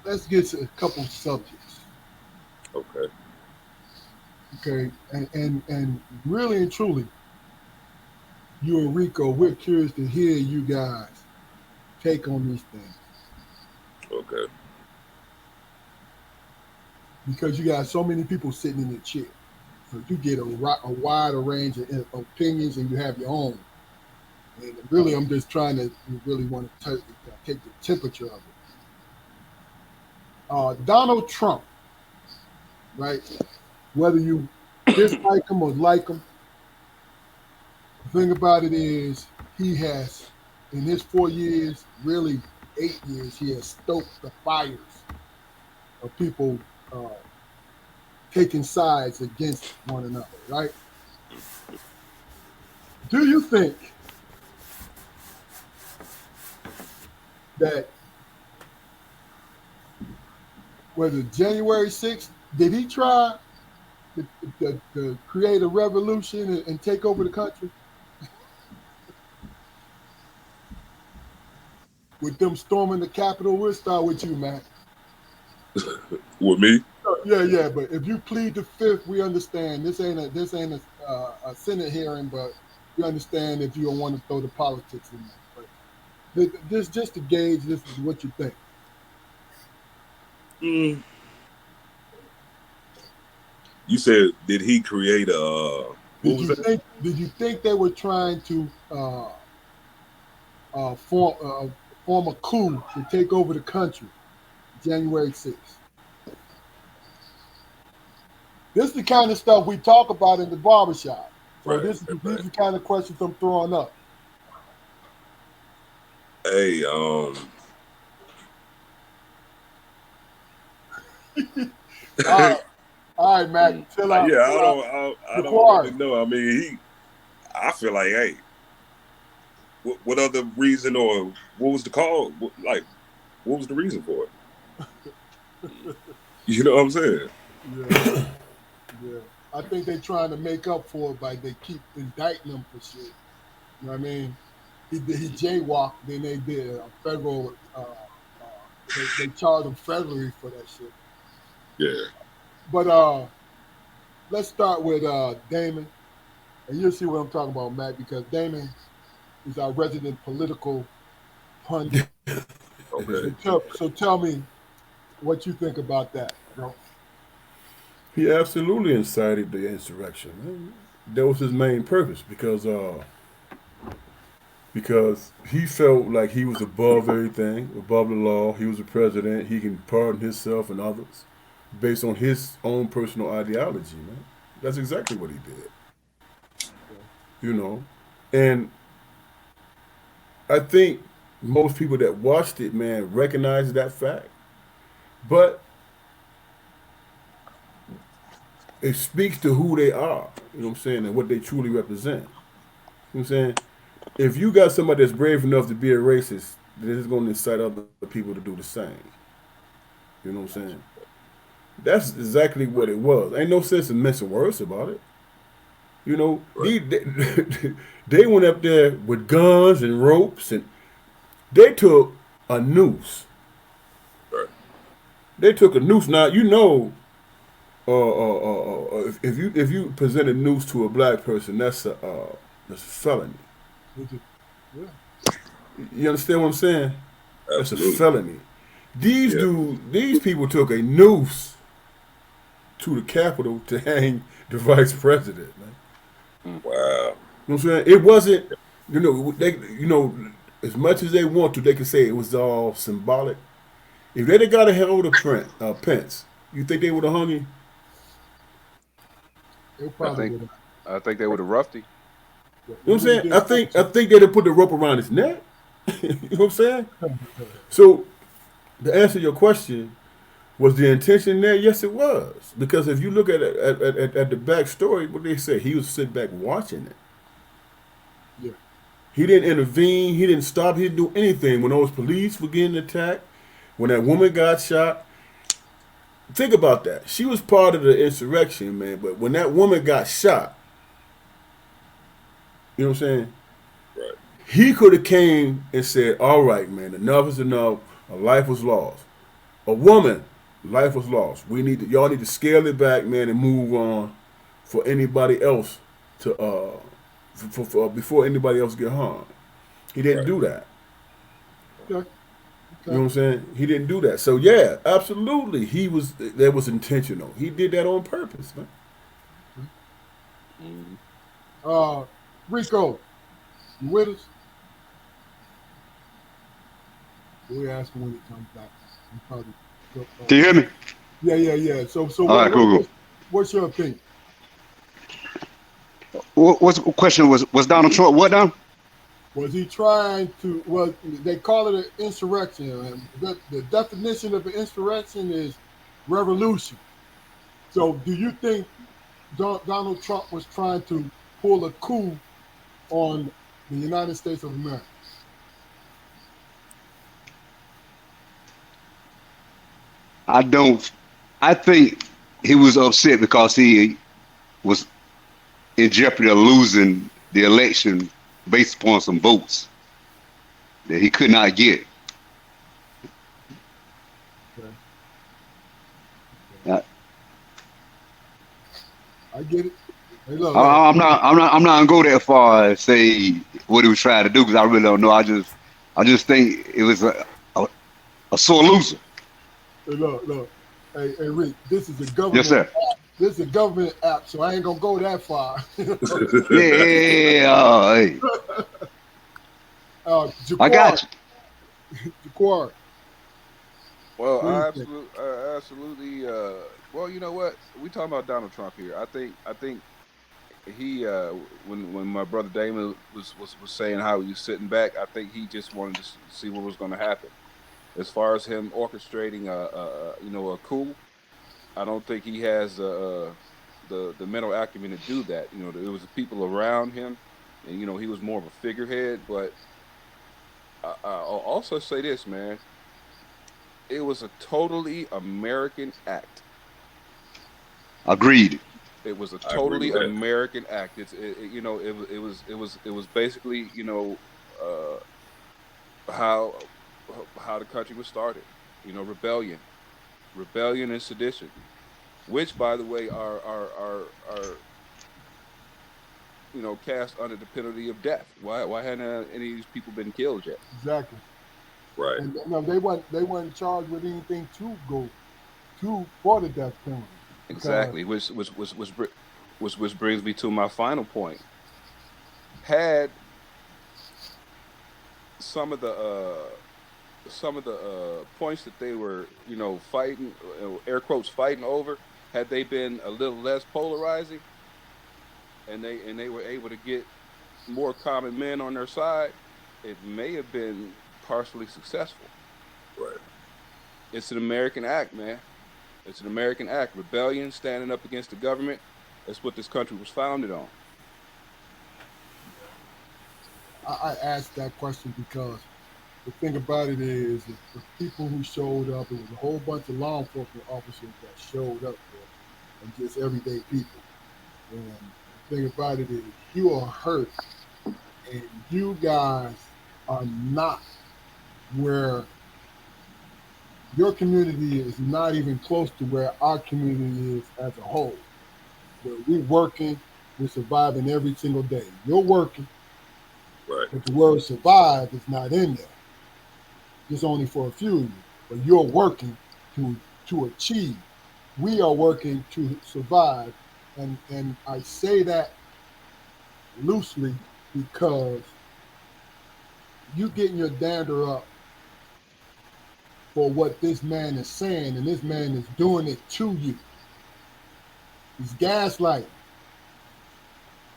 S1: let's get to a couple subjects.
S5: Okay.
S1: Okay. And really and truly, you and Rico, we're curious to hear you guys take on these things
S5: Okay.
S1: because you got so many people sitting in the chair. So you get a wider range of opinions and you have your own. And really, I'm just trying to really want to take the temperature of it. Donald Trump, right? Whether you dislike him or like him, the thing about it is he has, in his 4 years, really 8 years, he has stoked the fires of people uh, taking sides against one another, right? Do you think that whether January 6th, did he try to create a revolution and take over the country? With them storming the Capitol, we'll start with you, Matt.
S5: With me?
S1: Yeah. But if you plead the fifth, we understand. This ain't a Senate hearing, but we understand if you don't want to throw the politics in there. But this just to gauge. This is what you think.
S5: Mm. You said, did he create a?
S1: Did you think they were trying to form a coup to take over the country, January 6th? This is the kind of stuff we talk about in the barbershop. So these are the kind of questions I'm throwing up.
S5: Hey,
S1: all right, Matt, chill out.
S5: Yeah, I don't really know. I mean, I feel like, hey, what other reason or what was the call? Like, what was the reason for it? You know what I'm saying?
S1: Yeah. I think they're trying to make up for it by they keep indicting him for shit. You know what I mean? He jaywalked, then they did a federal. They charged him federally for that shit.
S5: Yeah.
S1: But let's start with Damon, and you'll see what I'm talking about, Matt, because Damon is our resident political pundit.
S5: Okay.
S1: So tell me what you think about that, bro.
S3: He absolutely incited the insurrection. That was his main purpose because he felt like he was above everything, above the law. He was the president. He can pardon himself and others based on his own personal ideology, man. That's exactly what he did. You know, and I think most people that watched it, man, recognize that fact. But it speaks to who they are, you know what I'm saying, and what they truly represent. You know what I'm saying? If you got somebody that's brave enough to be a racist, then it's going to incite other people to do the same. You know what I'm saying? That's exactly what it was. Ain't no sense in messing words about it. You know, they went up there with guns and ropes, and they took a noose.
S5: Right.
S3: They took a noose. Now you know, if you present a noose to a black person, that's a felony.
S1: Yeah.
S3: You understand what I'm saying?
S5: Absolutely.
S3: That's a felony. These people took a noose to the Capitol to hang the vice president, man.
S5: Wow.
S3: You know what I'm saying? It wasn't, as much as they want to, they can say it was all symbolic. If they'd have got a hold of Pence, you think they would have hung him?
S2: I think they would have roughed him.
S3: You know what I'm saying? I think they'd have put the rope around his neck. You know what I'm saying? So, to answer your question, was the intention there? Yes, it was. Because if you look at the backstory, what they say, he was sitting back watching it.
S1: Yeah.
S3: He didn't intervene. He didn't stop. He didn't do anything when those police were getting attacked. When that woman got shot. Think about that. She was part of the insurrection, man. But when that woman got shot, you know what I'm saying?
S5: Right.
S3: He could have came and said, all right, man, enough is enough. A life was lost. A woman, life was lost. Y'all need to scale it back, man, and move on for anybody else to before anybody else get harmed. He didn't do that.
S1: Okay.
S3: You know what I'm saying? He didn't do that. So yeah, absolutely, that was intentional. He did that on purpose, man.
S1: Ricco, you with us? We'll ask him when he comes back. He probably
S4: Can you hear me?
S1: Yeah. So
S4: All right, cool.
S1: What's your opinion?
S4: What's the question? Was Donald Trump what now?
S1: Was he trying to? Well, they call it an insurrection. And the definition of an insurrection is revolution. So, do you think Donald Trump was trying to pull a coup on the United States of America?
S4: I don't. I think he was upset because he was in jeopardy of losing the election based upon some votes that he could not get.
S1: Okay. I get it. Hey, look.
S4: I'm not gonna go that far and say what he was trying to do because I really don't know. I just think it was a sore loser.
S1: Hey, look. Hey, Rick, this is a government.
S4: Yes, sir.
S1: App. This is a government app, so I ain't gonna go that far.
S4: Yeah. Hey.
S1: Jaquar,
S4: I got you.
S1: Jaquar.
S2: Well, I absolutely. Well, you know what? We talking about Donald Trump here. I think he when my brother Damon was saying how he was sitting back, I think he just wanted to see what was going to happen. As far as him orchestrating a coup, I don't think he has the mental acumen to do that. You know, there was people around him, and he was more of a figurehead. But I'll also say this, man. It was a totally American act.
S4: Agreed.
S2: It was a totally American act. It was basically how the country was started. Rebellion and sedition, which, by the way, are cast under the penalty of death. Why hadn't any of these people been killed yet?
S1: Exactly.
S5: Right.
S1: And they weren't charged with anything to go for the death penalty.
S2: Exactly. Which brings me to my final point. Had some of the points that they were fighting, air quotes, fighting over, had they been a little less polarizing, and they were able to get more common men on their side, it may have been partially successful.
S5: Right.
S2: It's an American act, man. It's an American act. Rebellion, standing up against the government. That's what this country was founded on.
S1: I asked that question because the thing about it is the people who showed up, it was a whole bunch of law enforcement officers that showed up there and just everyday people. And the thing about it is you are hurt and you guys are not where your community is not even close to where our community is as a whole. Where we're working, we're surviving every single day. You're working,
S5: right,
S1: but the word survive is not in there. It's only for a few of you. But you're working to achieve. We are working to survive. And I say that loosely because you getting your dander up for what this man is saying, and this man is doing it to you. He's gaslighting.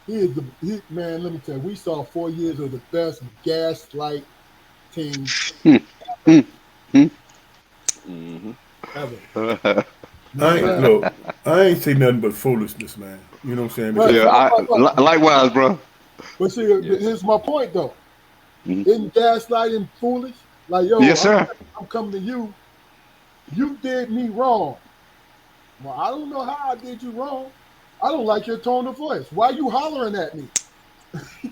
S1: Man, let me tell you, we saw 4 years of the best gaslight team ever.
S3: I ain't say nothing but foolishness, man. You know what I'm saying?
S1: Right.
S4: Yeah, likewise, bro.
S1: But see, here's my point, though. Isn't gaslighting foolish? Like, yo,
S4: yes, sir.
S1: I'm coming to you. You did me wrong. Well, I don't know how I did you wrong. I don't like your tone of voice. Why are you hollering at me?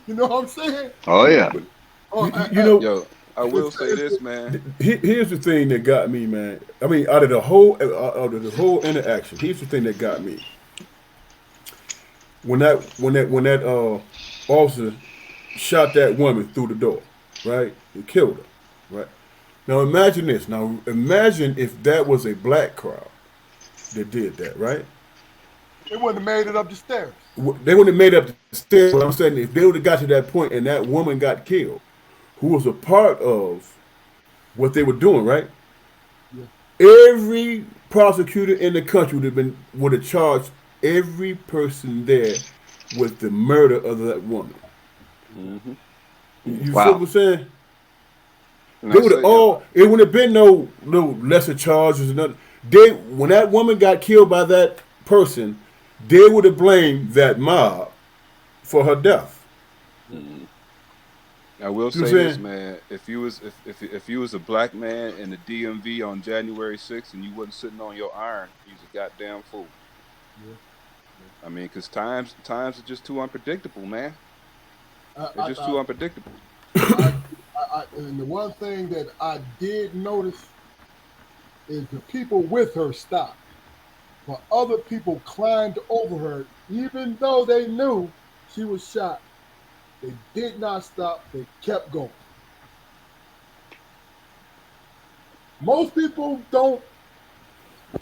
S1: You know what I'm saying?
S4: Oh, yeah.
S2: Yo, I will say this, man.
S3: Here's the thing that got me, man. I mean, out of the whole interaction, here's the thing that got me. When that officer shot that woman through the door, right? He killed her, right? Now imagine this. Now imagine if that was a black crowd that did that, right?
S1: They wouldn't have made it up the stairs.
S3: They wouldn't have made up the stairs. What I'm saying, if they would have got to that point and that woman got killed, who was a part of what they were doing, right?
S1: Yeah.
S3: Every prosecutor in the country would have charged every person there with the murder of that woman.
S2: Mm-hmm.
S3: You feel what
S4: Wow.
S3: I'm saying?
S2: And
S3: They
S2: I
S3: would have
S2: say,
S3: all. It would have been no lesser charges or nothing. They when that woman got killed by that person, they would have blamed that mob for her death.
S2: mm, I will
S3: You know
S2: say
S3: what I'm
S2: this,
S3: saying?
S2: man. If you was a black man in the DMV on January 6th and you wasn't sitting on your iron, you's a goddamn fool.
S1: Yeah.
S2: I mean, because times are just too unpredictable, man.
S1: I,
S2: They're
S1: I,
S2: just
S1: I,
S2: too unpredictable.
S1: and the one thing that I did notice is the people with her stopped, but other people climbed over her, even though they knew she was shot. They did not stop. They kept going. Most people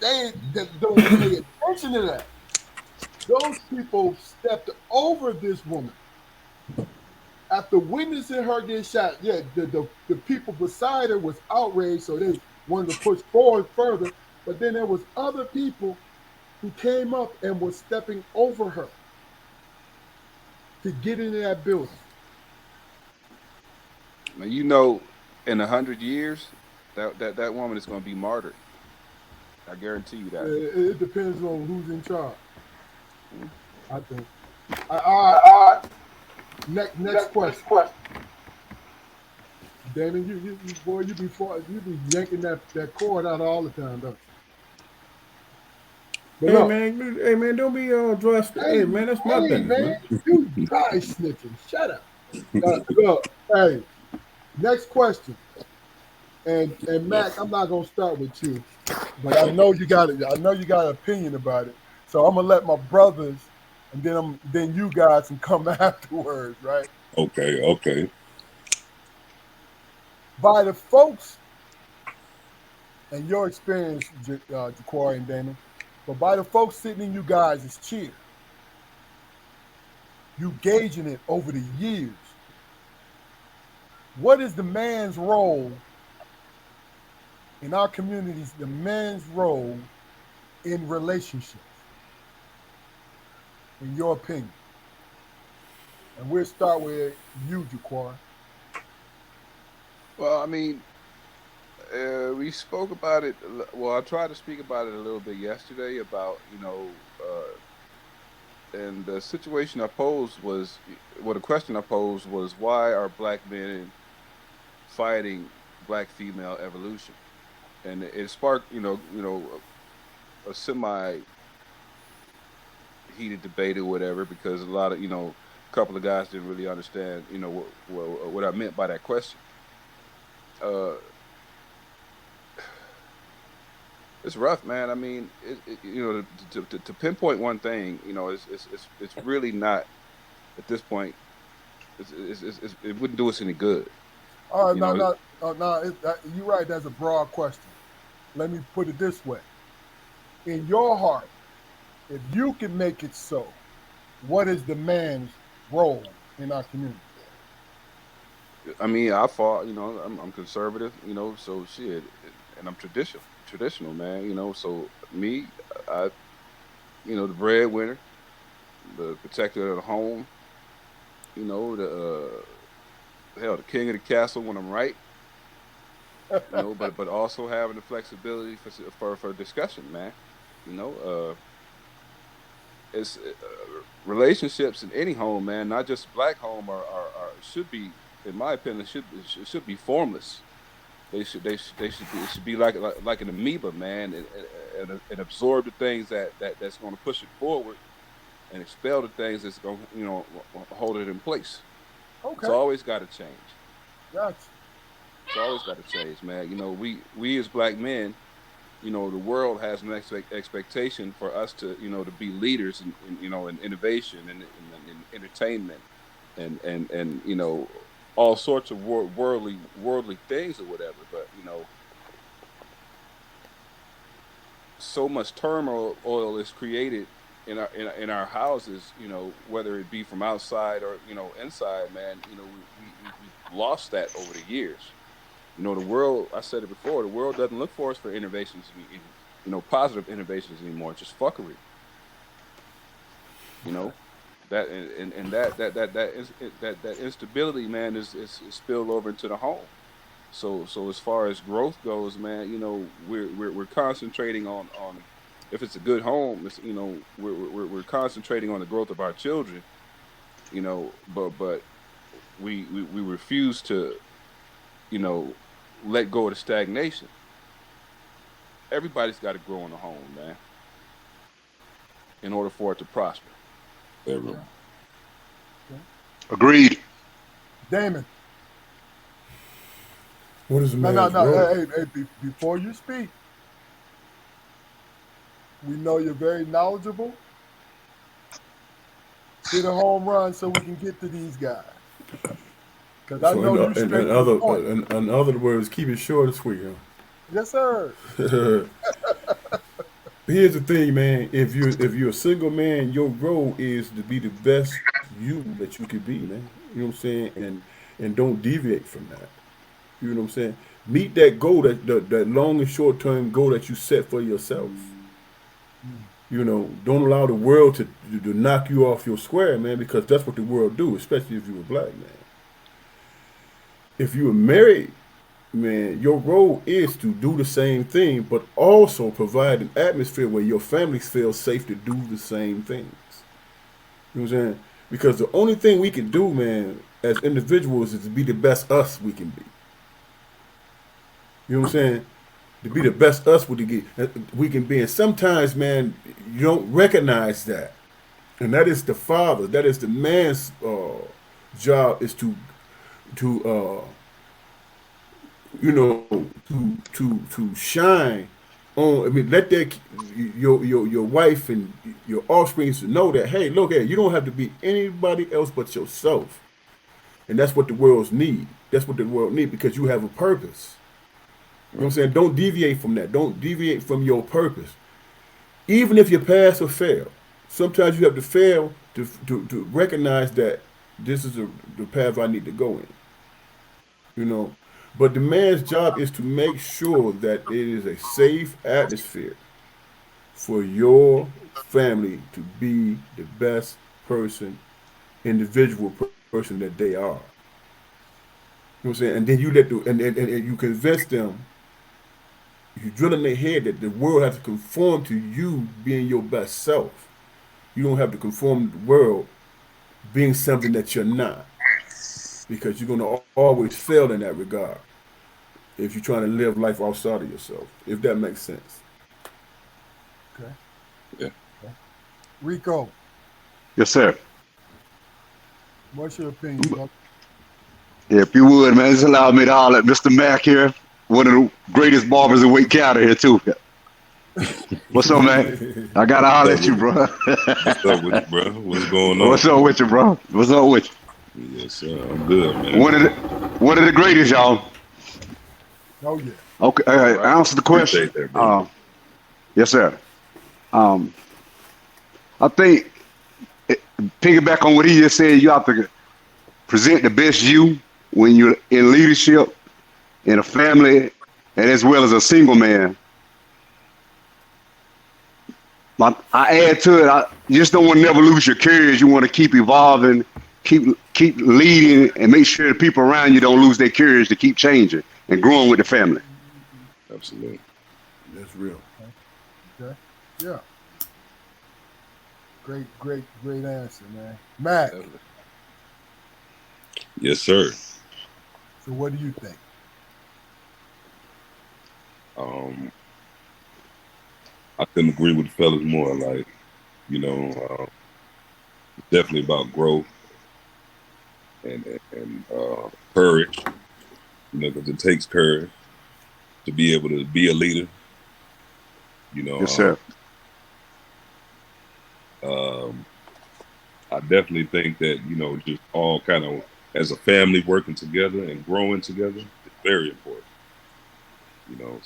S1: they don't pay attention to that. Those people stepped over this woman after witnessing her get shot. Yeah, the people beside her was outraged, so they wanted to push forward further. But then there was other people who came up and was stepping over her to get into that building.
S2: Now you know, in 100 years, that woman is going to be martyred. I guarantee you that.
S1: It depends on who's in charge.
S2: Mm.
S1: I think. All right. Next question. Damon, you boy, you be yanking that cord out all the time, don't you? But look,
S3: Hey man, don't be dry. Hey man, that's my
S1: hey
S3: business,
S1: man,
S3: man.
S1: you dry snitching. Shut up. Look, hey, next question. And Mac, I'm not gonna start with you, but I know you got it. I know you got an opinion about it. So I'm gonna let my brothers, and then you guys can come afterwards, right?
S5: Okay.
S1: By the folks and your experience, Jaquari and Damon, but by the folks sitting in you guys' chair, you gauging it over the years. What is the man's role in our communities? The man's role in relationships, in your opinion, and we'll start with you, Jaquari.
S2: Well, I mean, we spoke about it. Well, I tried to speak about it a little bit yesterday about and the situation I posed was, well, the question I posed was, why are black men fighting black female evolution? And it sparked, a semi heated debate or whatever, because a lot of, a couple of guys didn't really understand, what I meant by that question. Uh, it's rough, man. I mean, to pinpoint one thing, it's really not at this point. It wouldn't do us any good.
S1: All right,
S2: You
S1: no,
S2: know,
S1: no, no. You're right. That's a broad question. Let me put it this way: in your heart, if you can make it so, what is the man's role in our community?
S2: I mean, I fought. I'm conservative. So shit, and I'm traditional, man. So me, I, the breadwinner, the protector of the home. The king of the castle when I'm right. But also having the flexibility for discussion, man. You know, it's relationships in any home, man, not just black home, are should be, in my opinion, should be formless. They should be like an amoeba, man, and absorb the things that's going to push it forward, and expel the things that's going to hold it in place. It's
S1: Okay,
S2: always got to change.
S1: gotcha.
S2: It's always got to change, man. We as black men, the world has an expectation for us to be leaders in innovation and in entertainment and you know, all sorts of worldly things or whatever. But you know, so much turmoil is created in our houses. You know, whether it be from outside or you know inside, man. You know, we've lost that over the years. You know, the world. I said it before. The world doesn't look for us for innovations, you know, positive innovations anymore. It's just fuckery. You know, that and that instability, man, is spilled over into the home. So as far as growth goes, man, you know, we're concentrating on if it's a good home, it's, you know, we're concentrating on the growth of our children, you know, but we refuse to, you know, let go of the stagnation. Everybody's got to grow in the home, man, in order for it to prosper.
S5: Everyone.
S4: Agreed.
S1: Damon.
S3: What is a
S1: No,
S3: man's
S1: no, no.
S3: role?
S1: Hey, before you speak, we know you're very knowledgeable. Hit a home run so we can get to these guys. Because I
S3: So
S1: know you straight to the point.
S3: in other words, keep it short and sweet.
S1: Yes, sir.
S3: Here's the thing, man. If you're a single man, your role is to be the best you that you could be, man. You know what I'm saying? And don't deviate from that. You know what I'm saying? Meet that goal, that long and short term goal that you set for yourself. You know, don't allow the world to knock you off your square, man, because that's what the world do, especially if you're a black man. If you're married, man, your role is to do the same thing, but also provide an atmosphere where your family feels safe to do the same things. You know what I'm saying? Because the only thing we can do, man, as individuals is to be the best us we can be. You know what I'm saying? To be the best us we can be. And sometimes, man, you don't recognize that. And that is the father, that is the man's job is to you know, to shine on. I mean, let that your wife and your offspring to know that, hey, look here, you don't have to be anybody else but yourself, and that's what the world's need. That's what the world need because you have a purpose. You know what I'm saying? Don't deviate from that. Don't deviate from your purpose, even if you pass or fail. Sometimes you have to fail to recognize that this is the path I need to go in. You know, but the man's job is to make sure that it is a safe atmosphere for your family to be the best person, individual person that they are. You know what I'm saying? And then you let and you convince them, you drill in their head that the world has to conform to you being your best self. You don't have to conform to the world being something that you're not. Because you're going to always fail in that regard if you're trying to live life outside of yourself, if that makes sense.
S1: Okay.
S5: Yeah.
S1: Ricco,
S4: Yes, sir.
S1: what's your opinion, brother?
S4: Yeah, if you would, man, just allow me to holler at Mr. Mack here, one of the greatest barbers in Wake County here, too. What's up, man? I got to holler at you, bro.
S5: What's up with you, bro? What's going on?
S4: What's up with you, bro? What's up with you?
S5: Yes, sir. I'm good, man.
S4: One of the greatest, y'all.
S1: Oh, yeah.
S4: Okay,
S2: Right.
S4: answer the question.
S5: Appreciate that, bro.
S4: Yes, sir. I think, piggyback on what he just said, you have to present the best you when you're in leadership, in a family, and as well as a single man. I add to it, you just don't want to never lose your courage. You want to keep evolving, keep leading, and make sure the people around you don't lose their courage to keep changing and growing with the family.
S5: Absolutely.
S3: That's real.
S1: Okay. Yeah. Great answer, man. Matt,
S5: Yes, sir.
S1: so what do you think?
S5: I couldn't agree with the fellas more. Like, you know, definitely about growth and courage. You know, because it takes courage to be able to be a leader. You
S4: Yes, sir.
S5: know, I definitely think that, just all kind of as a family working together and growing together is very important.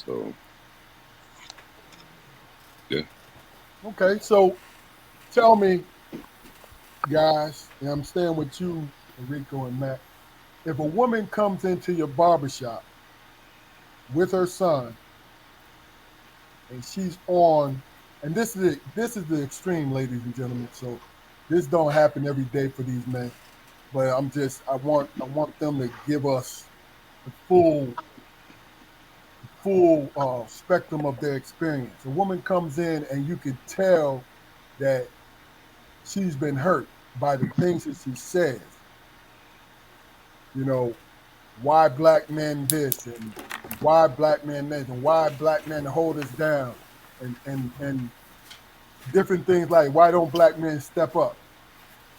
S5: So yeah.
S1: Okay, so tell me, guys, and I'm staying with you, Rico and Matt. If a woman comes into your barbershop with her son and she's on, and this is the extreme, ladies and gentlemen. So this don't happen every day for these men, but I want them to give us the full spectrum of their experience. A woman comes in and you can tell that she's been hurt by the things that she says. You know, why black men this and why black men that and why black men hold us down and different things like why don't black men step up?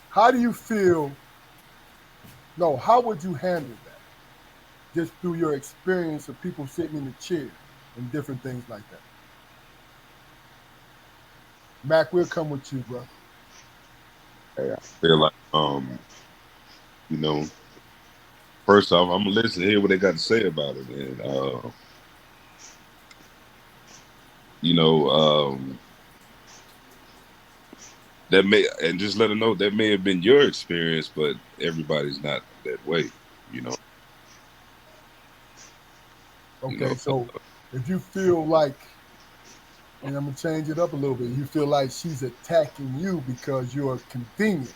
S1: How do you feel? No, how would you handle that? Just through your experience of people sitting in the chair and different things like that. Mac, we'll come with you, bro.
S5: I feel like, you know, first off, I'm gonna listen to hear what they got to say about it, and you know, that may and just let them know that may have been your experience, but everybody's not that way, you know.
S1: Okay, so if you feel like, and I'm gonna change it up a little bit, you feel like she's attacking you because you're convenient.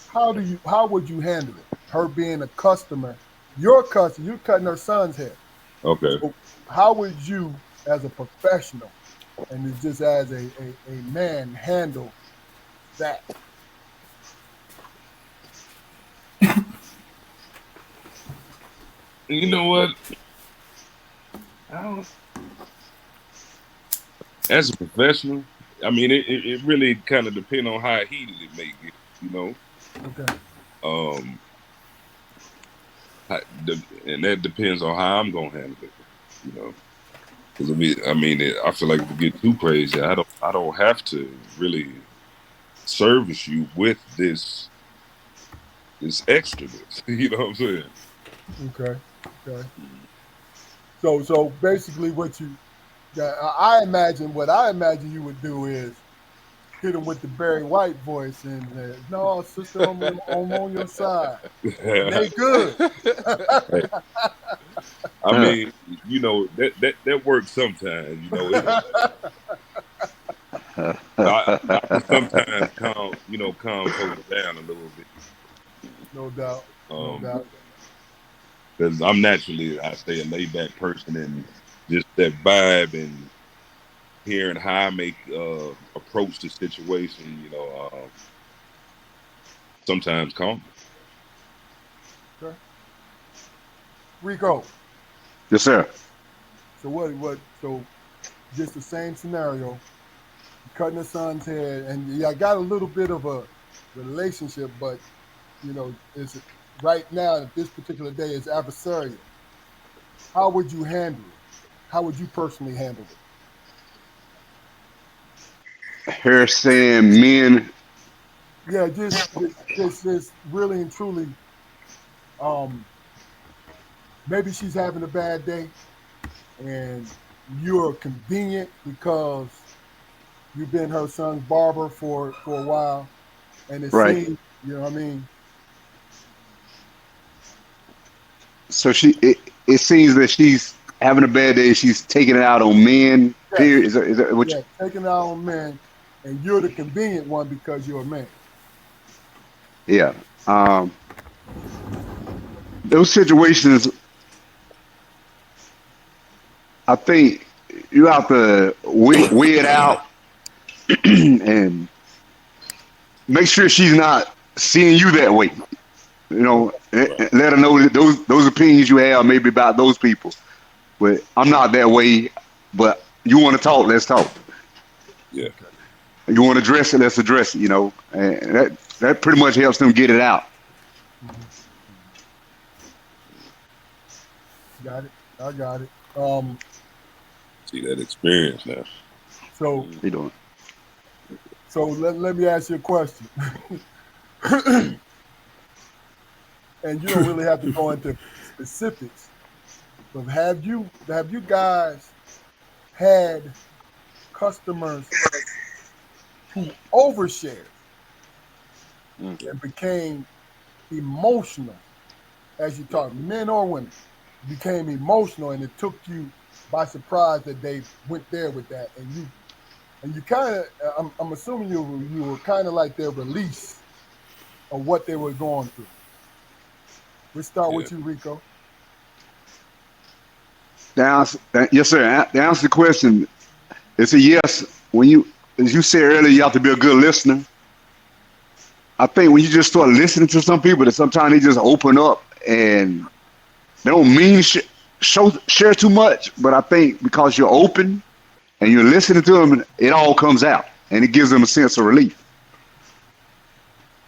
S1: How would you handle it? Her being a customer, your customer, you're cutting her son's hair.
S5: Okay.
S1: So how would you, as a professional, and just as a man, handle that?
S5: You know what? I don't, as a professional, I mean, it really kind of depends on how heated it may get, you know.
S1: Okay.
S5: Um, and that depends on how I'm gonna handle it, you know. Because I feel like if it get too crazy, I don't have to really service you with this extraness. You know what I'm saying?
S1: Okay. Okay. So basically, what I imagine you would do is hit him with the Barry White voice and no, sister, I'm on your side, and they good.
S5: Hey, I mean, that works sometimes. I can sometimes calm folks down a little bit.
S1: No doubt. No doubt.
S5: Because I'm naturally, I say, a laid back person, and just that vibe and hearing how I make approach the situation, sometimes calm.
S1: Okay. Rico.
S4: Yes, sir.
S1: So so just the same scenario, cutting the son's hair, and yeah, I got a little bit of a relationship, but it's right now at this particular day is adversarial. How would you handle it? How would you personally handle it?
S4: Her saying men.
S1: Yeah, just really and truly. Um, maybe she's having a bad day, and you're convenient because you've been her son's barber for a while, and it
S4: Right.
S1: seems, you know what I mean?
S4: So it seems that she's having a bad day. She's taking it out on men.
S1: Yes,
S4: Period. Is that what?
S1: yeah, taking it out on men, and you're the convenient one because you're a man.
S4: Yeah. Um, those situations, I think you have to weigh it out and make sure she's not seeing you that way.
S1: Okay,
S5: Right.
S4: Let her know that those opinions you have maybe about those people. But I'm not that way. But you want to talk? Let's talk.
S5: Yeah.
S1: okay.
S4: You want to address it? Let's address it. And that pretty much helps them get it out.
S1: Hmm. Got it. I got it.
S5: See that experience now.
S1: So
S5: Mm.
S4: You doing?
S1: So let me ask you a question. And you don't really have to go into specifics, but have you guys had customers who overshared and became emotional as you talk, men or women, became emotional, and it took you by surprise that they went there with that, and you kind of, I'm assuming you were kind of like their release of what they were going through. We start
S5: Yeah.
S1: with you, Ricco.
S4: Yes, sir. To answer the question, it's a yes. When you, as you said earlier, you have to be a good listener. I think when you just start listening to some people, that sometimes they just open up and they don't mean share too much. But I think because you're open and you're listening to them, it all comes out and it gives them a sense of relief.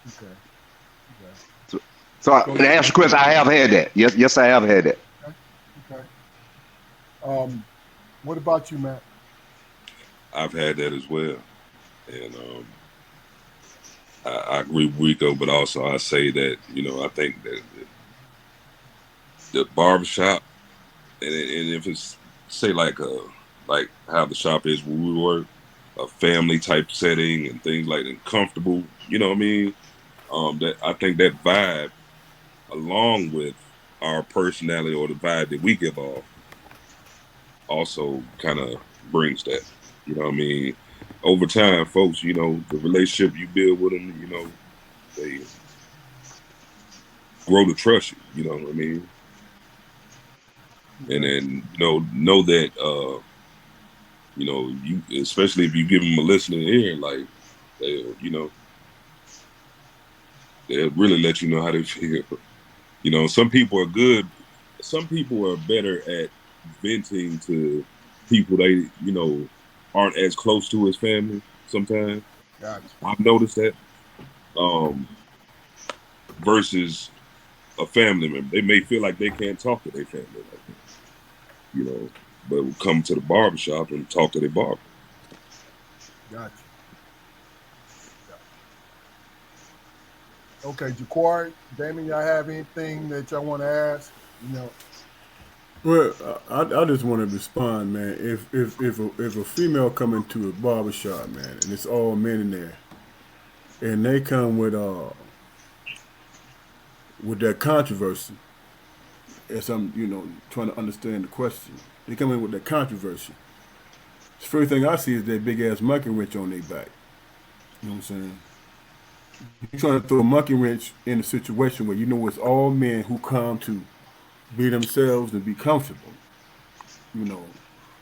S1: Okay. Okay.
S4: So, to answer your question, I have had that. Yes, I have had that.
S1: Okay. Okay. What about you, Matt?
S5: I've had that as well, and I agree with Rico, but also I say that I think that the barbershop, and if it's say like how the shop is where we work, a family type setting and things like that, comfortable, you know what I mean? That I think that vibe, along with our personality or the vibe that we give off, also kind of brings that. You know what I mean? Over time, folks, the relationship you build with them, they grow to trust you. You know what I mean? And then know that you, especially if you give them a listening ear, like they'll they'll really let you know how they feel. Some people are good. Some people are better at venting to people they aren't as close to as family. Sometimes
S1: Gotcha.
S5: I've noticed that. Versus a family member, they may feel like they can't talk to their family like that, but will come to the barbershop and talk to their barber.
S1: Gotcha. Okay, Jaquari, Damon, y'all have anything that y'all want to ask?
S3: Well, I just want to respond, man. If a female come into a barbershop, man, and it's all men in there, and they come with that controversy, as I'm trying to understand the question, they come in with that controversy. The first thing I see is that big ass monkey wrench on their back. You know what I'm saying? You're trying to throw a monkey wrench in a situation where it's all men who come to be themselves and be comfortable.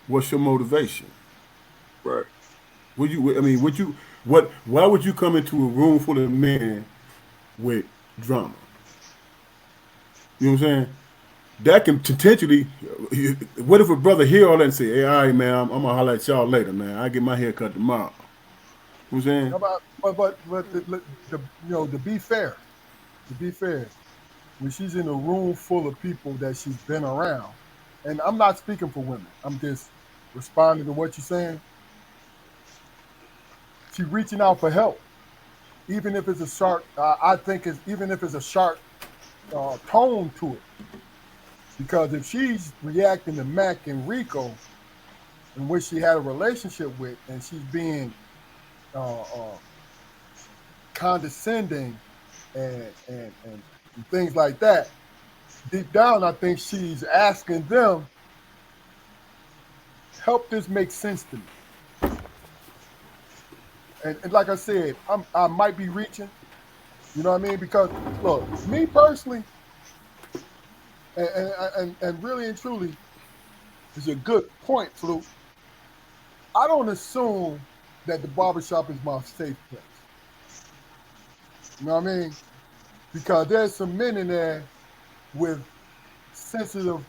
S3: What's your motivation?
S5: Right.
S3: Why would you come into a room full of men with drama? You know what I'm saying? That can potentially. What if a brother hear all that and say, "Hey, all right, man, I'm gonna holler at y'all later, man. I get my hair cut tomorrow." You know what I'm saying?
S1: But to be fair, when she's in a room full of people that she's been around, and I'm not speaking for women, I'm just responding to what you're saying. She's reaching out for help, even if it's a sharp. I think even if it's a sharp tone to it, because if she's reacting to Mac and Rico, in which she had a relationship with, and she's being condescending and things like that, deep down, I think she's asking them, help this make sense to me. And like I said, I might be reaching, you know what I mean? Because look, me personally, and really and truly, is a good point, Fluke. I don't assume that the barbershop is my safe place. You know what I mean? Because there's some men in there with sensitive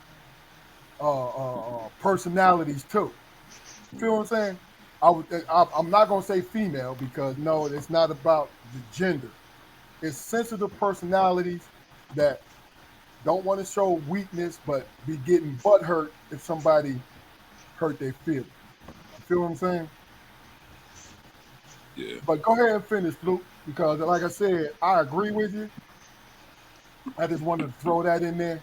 S1: personalities too. You feel what I'm saying? I'm not gonna say female because no, it's not about the gender. It's sensitive personalities that don't want to show weakness, but be getting butt hurt if somebody hurt their feelings. You feel what I'm saying?
S5: Yeah.
S1: But go ahead and finish, Luke, because like I said, I agree with you. I just wanted to throw that in there.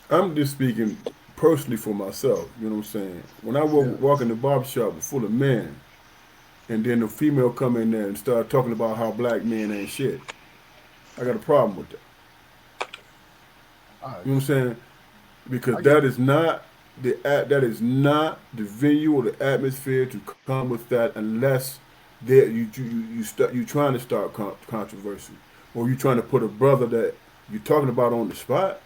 S3: I'm just speaking personally for myself. You know what I'm saying? When I
S1: Yeah.
S3: walk in the barbershop full of men, and then the female come in there and start talking about how black men ain't shit, I got a problem with that.
S1: All right.
S3: You know what I'm saying? Because
S1: I get it.
S3: that is not the venue or the atmosphere to come with that unless there you trying to start controversy, or you trying to put a brother that you're talking about on the spot.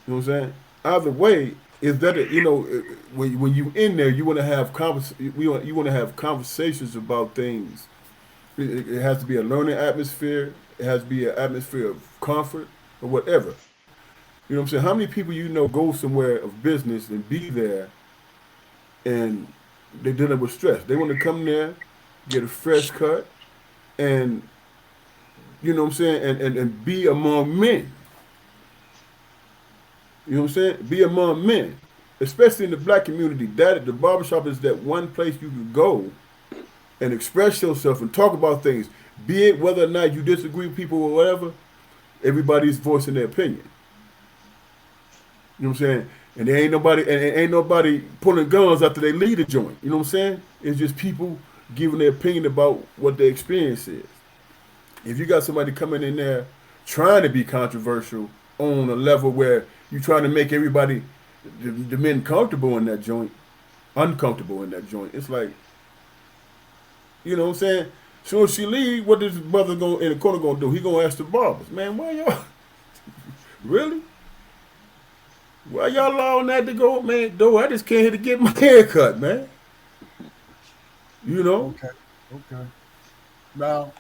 S3: You know what I'm saying? Either way, is that when you in there, you want to have you want to have conversations about things. It has to be a learning atmosphere. It has to be an atmosphere of comfort or whatever. You know what I'm saying? How many people you know go somewhere of business and be there, and they're dealing with stress? They want to come there, get a fresh cut, and you know what I'm saying, and be among men. You know what I'm saying? Be among men, especially in the black community. That the barbershop is that one place you can go and express yourself and talk about things. Be it whether or not you disagree with people or whatever, everybody's voicing their opinion. You know what I'm saying? And there ain't nobody pulling guns after they leave the joint. You know what I'm saying? It's just people giving their opinion about what their experience is. If you got somebody coming in there trying to be controversial on a level where you trying to make everybody, the men comfortable in that joint, uncomfortable in that joint, it's like, you know what I'm saying? Soon as she leave, what this brother go in the corner gonna do? He gonna ask the barbers, man, why y'all really? Why y'all allowing that to go, man? Though I just came here to get my hair cut, man. You know,
S1: Okay. Okay. Now,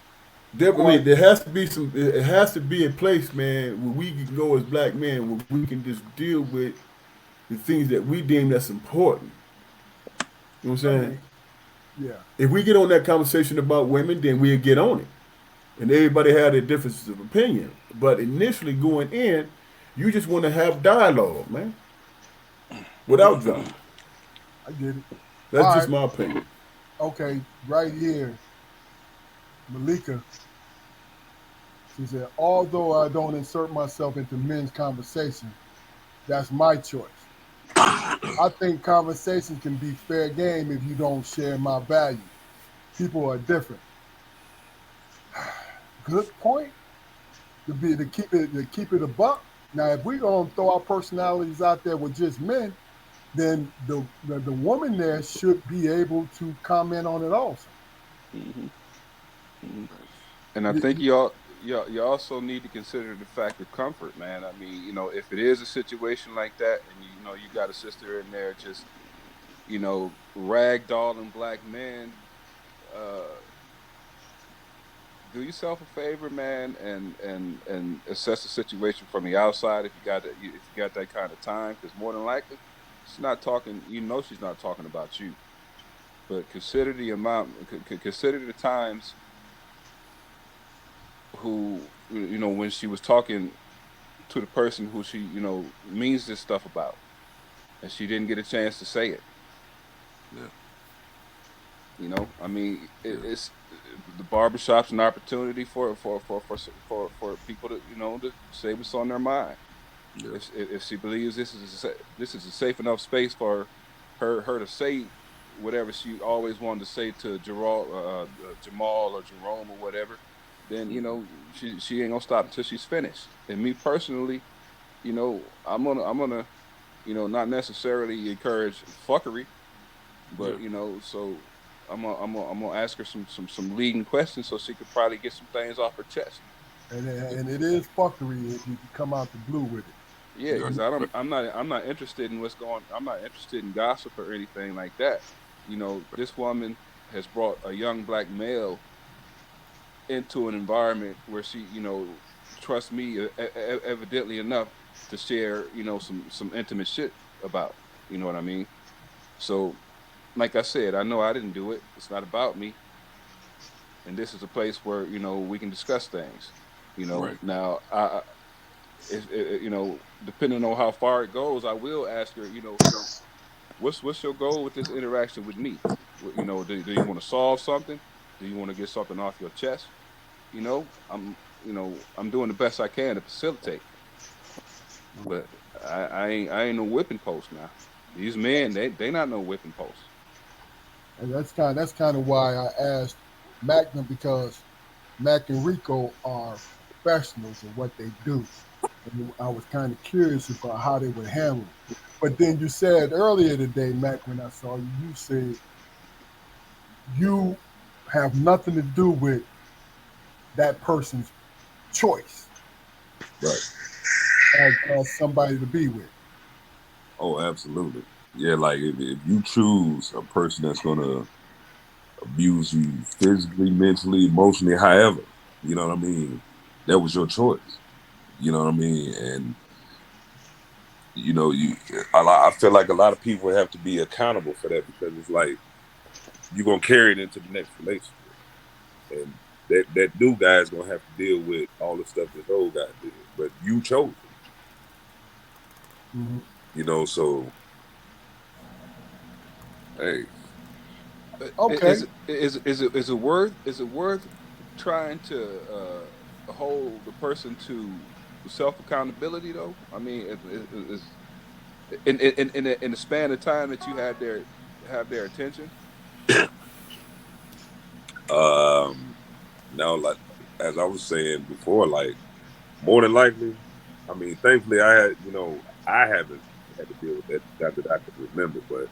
S3: I
S1: going.
S3: mean, there has to be some. It has to be a place, man, where we can go as black men, where we can just deal with the things that we deem that's important. You know what
S1: I
S3: I'm saying?
S1: mean, yeah.
S3: If we get on that conversation about women, then we'll get on it, and everybody had their differences of opinion. But initially, going in, you just want to have dialogue, man, without drama.
S1: I get it.
S3: That's
S1: All
S3: just
S1: right.
S3: my opinion.
S1: Okay. Right here, Malika. She said, although I don't insert myself into men's conversation, that's my choice. I think conversation can be fair game if you don't share my values. People are different. Good point. To keep it a buck. Now, if we're gonna throw our personalities out there with just men, then the woman there should be able to comment on it also.
S2: Hmm. Hmm. And I
S1: Y-
S2: think
S1: y-
S2: you also need to consider the fact of comfort, man. I mean, if it is a situation like that, and you got a sister in there just ragdolling black men, uh, do yourself a favor, man, and assess the situation from the outside if you got that kind of time, because more than likely she's not talking. She's not talking about you, but consider the amount, consider the times who when she was talking to the person who she means this stuff about, and she didn't get a chance to say it.
S5: Yeah.
S2: I mean,
S5: Yeah.
S2: it's the barbershop's an opportunity for people to to say what's on their mind.
S5: Yeah.
S2: If she believes this is a safe enough space for her to say whatever she always wanted to say to Jamal or Jerome or whatever, then
S5: Hmm.
S2: she ain't gonna stop until she's finished. And me personally, I'm gonna not necessarily encourage fuckery,
S5: Yeah.
S2: but so I'm gonna ask her some leading questions so she could probably get some things off her chest.
S1: and it is fuckery if you come out the blue with it.
S2: Yeah,
S5: Yeah.
S2: because I'm not interested in I'm not interested in gossip or anything like that. This woman has brought a young black male into an environment where she trusts me evidently enough to share some intimate shit about. You know what I mean? So, like I said, I know I didn't do it. It's not about me, and this is a place where we can discuss things.
S5: Right.
S2: Now if depending on how far it goes, I will ask her. What's your goal with this interaction with me? You know, do you want to solve something? Do you want to get something off your chest? You know, I'm doing the best I can to facilitate. But I ain't no whipping post now. These men, they not no whipping posts.
S1: And that's kind of why I asked Magnum, because Mac and Rico are professionals in what they do. And I was kind of curious about how they would handle it. But then you said earlier today, Mac, when I saw you, you said you have nothing to do with that person's choice
S5: Right.
S1: as somebody to be with.
S5: Oh, absolutely. Yeah, like if you choose a person that's gonna abuse you physically, mentally, emotionally, however, you know what I mean? That was your choice. You know what I mean? And you know, I feel like a lot of people have to be accountable for that, because it's like you're gonna carry it into the next relationship. And that new guy is gonna have to deal with all the stuff this old guy did. But you chose it.
S1: Mhm.
S5: You know, so hey,
S1: Okay.
S2: Is it worth trying to hold the person to self accountability though? I mean, is in the span of time that you have their attention.
S5: now, like as I was saying before, like more than likely, I mean, thankfully I had, I haven't had to deal with that that I can remember, but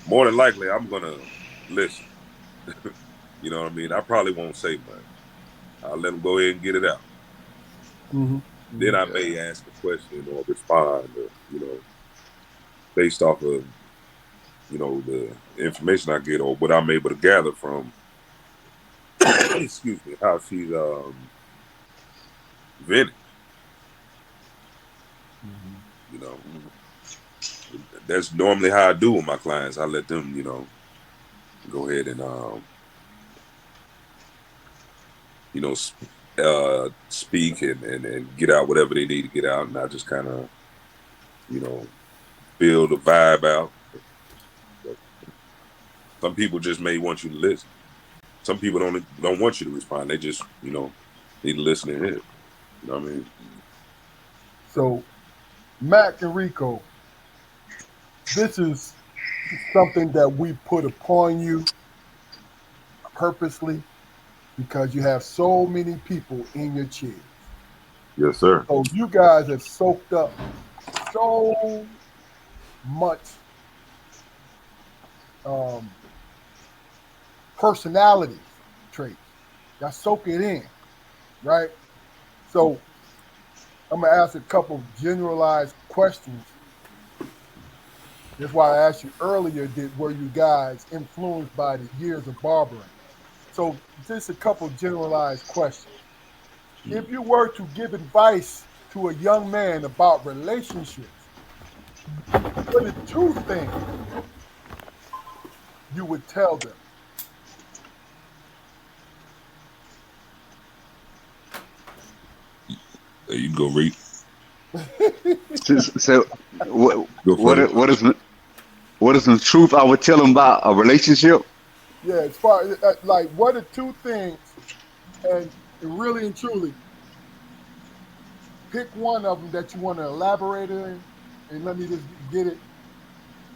S5: more than likely I'm gonna listen. You know what I mean? I probably won't say much. I'll let them go ahead and get it out.
S1: Hmm.
S5: Then I
S2: Yeah.
S5: may ask a question or respond, or, based off of, the information I get or what I'm able to gather from, excuse me, how she's venting. You know,
S2: Mhm.
S5: that's normally how I do with my clients. I let them, go ahead and, speak and get out whatever they need to get out, and I just kind of, you know, feel the vibe out. Some people just may want you to listen. Some people don't want you to respond. They just, need to listen and hear. You know what I mean?
S1: So, Mac and Rico, this is something that we put upon you purposely because you have so many people in your chair.
S5: Yes, sir.
S1: So you guys have soaked up so much um, personality traits. Y'all soak it in, right? So I'm gonna ask a couple generalized questions. That's why I asked you earlier, were you guys influenced by the years of barbering? So just a couple generalized questions. If you were to give advice to a young man about relationships, what are two things you would tell them?
S5: There you go, read.
S4: So, what
S5: Go
S4: what
S5: first.
S4: what is the truth I would tell them about a relationship?
S1: Yeah, as far as like, what are two things, and really and truly, pick one of them that you want to elaborate in, and let me just get it.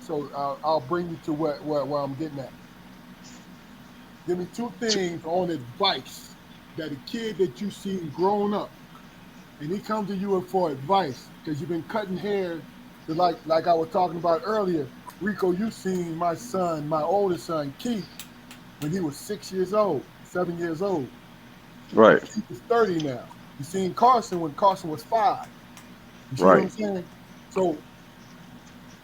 S1: So I'll bring you to where I'm getting at. Give me two things on advice that a kid that you seen growing up, and he comes to you for advice because you've been cutting hair, like I was talking about earlier. Rico, you seen my son, my oldest son, Keith, when he was 6 years old, 7 years old.
S4: Right,
S1: Keith is 30 now. You seen Carson when Carson was 5. You see what I'm
S4: right.
S1: saying? So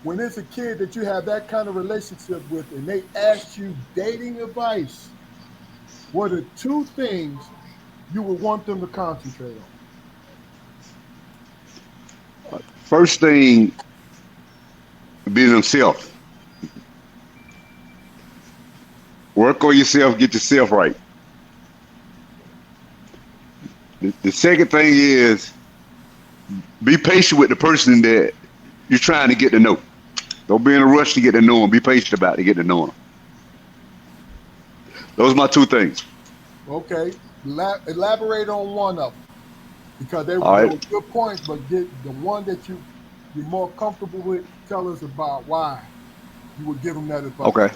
S1: when it's a kid that you have that kind of relationship with and they ask you dating advice, what are two things you would want them to concentrate on?
S4: First thing, be themselves. Work on yourself, get yourself right. The second thing is be patient with the person that you're trying to get to know. Don't be in a rush to get to know them. Be patient about it to get to know them. Those are my two things.
S1: Okay, elaborate on one of them because they
S4: All
S1: were
S4: right.
S1: good points, but get the one that you're more comfortable with. Tell us about why you would give them that advice.
S4: Okay.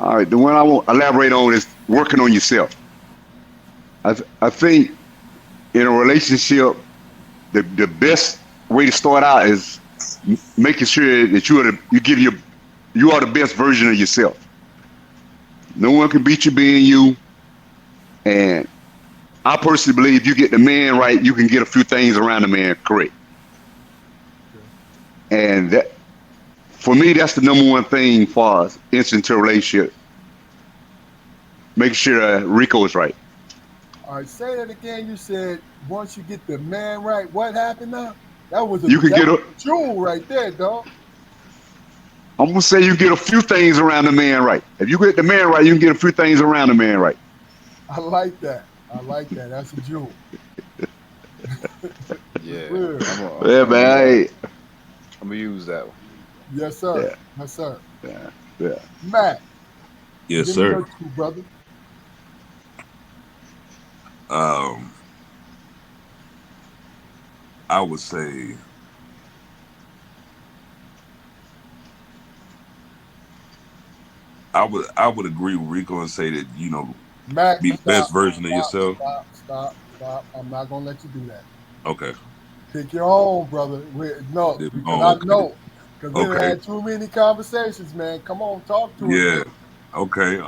S4: All right. The one I want to elaborate on is working on yourself. I think in a relationship, the best way to start out is making sure that you are the best version of yourself. No one can beat you being you. And I personally believe you get the man right, you can get a few things around the man correct. And that, for me, that's the number one thing for us into a relationship. Making sure Rico is right.
S1: All right, say that again. You said once you get the man right, what happened now? That was a
S4: You can get a.
S1: jewel right there, dog.
S4: I'm gonna say you get a few things around the man right. If you get the man right, you can get a few things around the man right.
S1: I like that. I like that. That's a jewel.
S2: Yeah,
S1: Real.
S4: Yeah, man.
S2: I'm gonna use that one.
S1: Yes, sir.
S4: Yeah,
S1: Yes, sir.
S4: yeah, yeah.
S1: Matt,
S5: Yes,
S1: give me
S5: sir.
S1: your two, brother.
S5: Um, I would say I would agree with Rico and say that
S1: Matt,
S5: be the best
S1: stop,
S5: version of
S1: stop,
S5: yourself.
S1: stop, stop, stop. I'm not gonna let you do that.
S5: Okay.
S1: Pick your own, brother. No, because
S5: Oh,
S1: I
S5: okay.
S1: know. Because we done
S5: Okay.
S1: had too many conversations, man. Come on, talk to us.
S5: Yeah.
S1: Man.
S5: Okay.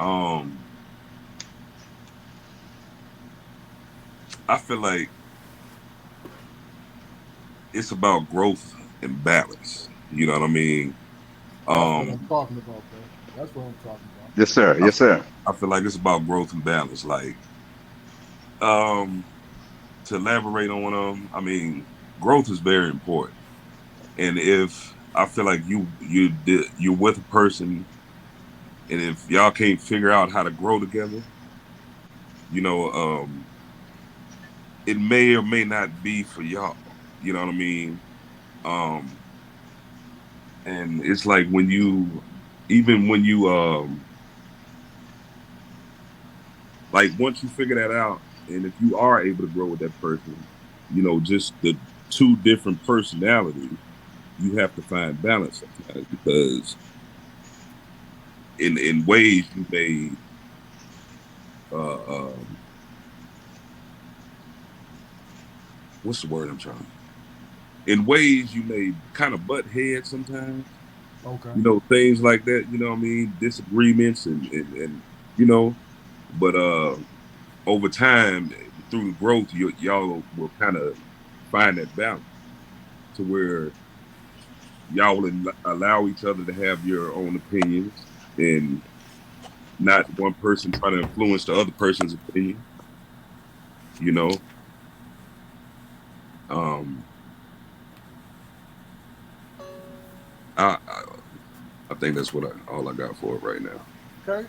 S5: I feel like it's about growth and balance. You know what I mean?
S1: That's what I'm
S5: Um,
S1: talking about, bro. That's what I'm talking about.
S4: Yes, sir.
S5: I,
S4: Yes, sir.
S5: I feel like it's about growth and balance. Like, um, to elaborate on I mean, growth is very important. And if I feel like you're with a person, and if y'all can't figure out how to grow together, you know, it may or may not be for y'all. You know what I mean? Um, and it's like even when you, like once you figure that out, and if you are able to grow with that person, just the two different personalities, you have to find balance sometimes because in ways you may uh, what's the word I'm trying? In ways you may kind of butt heads sometimes.
S1: Okay.
S5: Things like that. You know what I mean? Disagreements and you know, but over time through the growth, y'all will kind of find that balance to where y'all will allow each other to have your own opinions and not one person trying to influence the other person's opinion. You know, um, I I think that's all I got for it right now.
S1: Okay.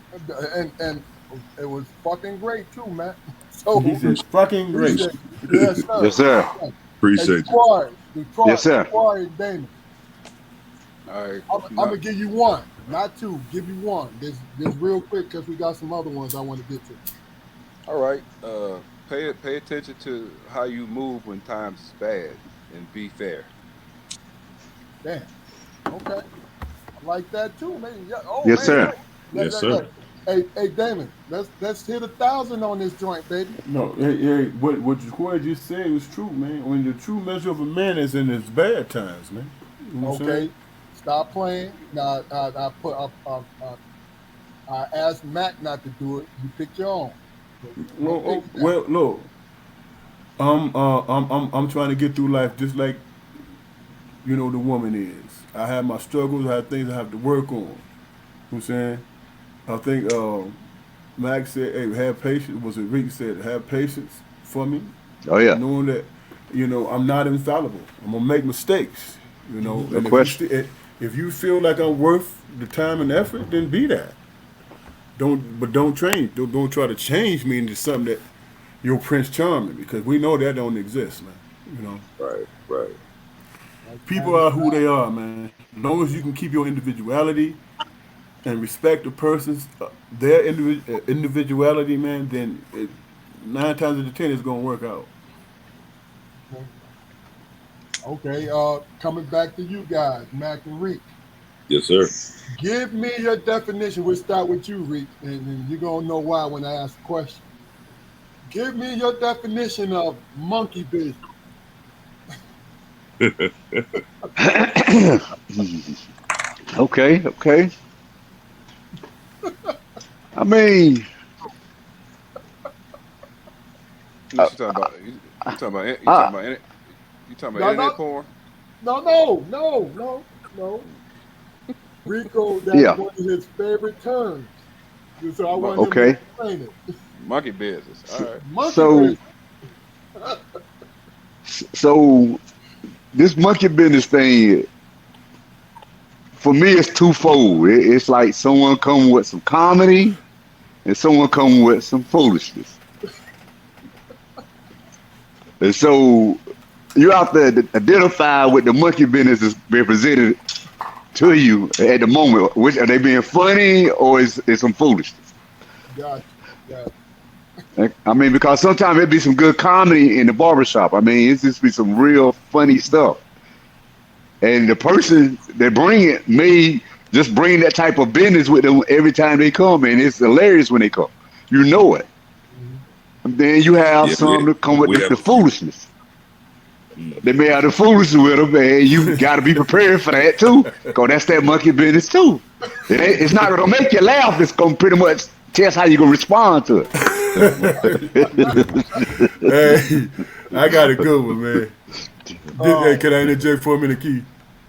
S1: And it was fucking great too, Matt. So
S3: He says fucking great.
S1: appreciate it. Yes, sir.
S4: Yes, sir.
S1: Hey,
S5: Appreciate you.
S4: Yes, sir.
S1: Detroit and Damon.
S2: All right.
S1: I'm gonna give you one, not two. Give you one. This real quick because we got some other ones I want to get to.
S2: All right. Pay attention to how you move when times is bad, and be fair.
S1: Damn. Okay. I like that too, man. Yeah. Oh
S4: Yes,
S1: man.
S4: sir.
S5: Yes, sir.
S1: Hey, Damon. Let's hit 1,000 on this joint, baby.
S3: No, what McCoy just said was true, man. When the true measure of a man is in his bad times, man. You know what I'm saying?
S1: Okay. Stop playing. Now I asked Matt not to do it. You pick your own.
S3: Well,
S1: Don't
S3: oh,
S1: pick that.
S3: well, look, I'm trying to get through life just like the woman is. I have my struggles. I have things I have to work on. You know what I'm saying? I think Max said, "Hey, have patience." Was it Rick said, "Have patience for me,"
S4: Oh yeah.
S3: knowing that I'm not infallible. I'm gonna make mistakes.
S4: No
S3: And
S4: question.
S3: if you feel like I'm worth the time and effort, then be that. Don't change. Don't try to change me into something that you're Prince Charming because we know that don't exist, man.
S5: Right, right.
S1: That's
S3: People
S1: kind of
S3: are who they are, man. As long as you can keep your individuality, and respect the person's their individuality, man, then 9 times out of 10 it's gonna work out.
S1: Okay, coming back to you guys, Mac and Reek.
S5: Yes, sir.
S1: Give me your definition. We'll start with you, Reek, and you're gonna know why when I ask the question. Give me your definition of monkey business.
S4: Okay, okay. I mean,
S2: You talking about? You talking about? You
S4: uh,
S2: talking about? You talking about
S1: No,
S2: internet
S1: no,
S2: porn?
S1: no. Rico, that's
S4: yeah,
S1: one of his favorite terms. So I want him to
S4: okay.
S1: explain it.
S2: Monkey business. All right.
S1: Monkey
S4: So,
S1: business.
S4: so this monkey business thing for me is twofold. It's like someone come with some comedy and someone come with some foolishness. And so you have to identify with the monkey business is represented to you at the moment. Which are they being funny or is some foolishness?
S1: Gotcha. Gotcha.
S4: I mean, because sometimes it'd be some good comedy in the barbershop. I mean, it's just be some real funny stuff. And the person that bring it may just bring that type of business with them every time they come, and it's hilarious when they come. You know it.
S1: Mhm.
S4: And then you have
S5: Yeah,
S4: some that come with
S5: we have
S4: the
S5: a few.
S4: foolishness. They
S5: Mhm.
S4: may have the foolishness with them, and you got to be prepared for that too, because that's that monkey business too. It's not going to make you laugh. It's going to pretty much test how you going to respond to
S3: Hey, I got a good one, man. Hey,
S1: Oh,
S3: can I interject for a minute, Key?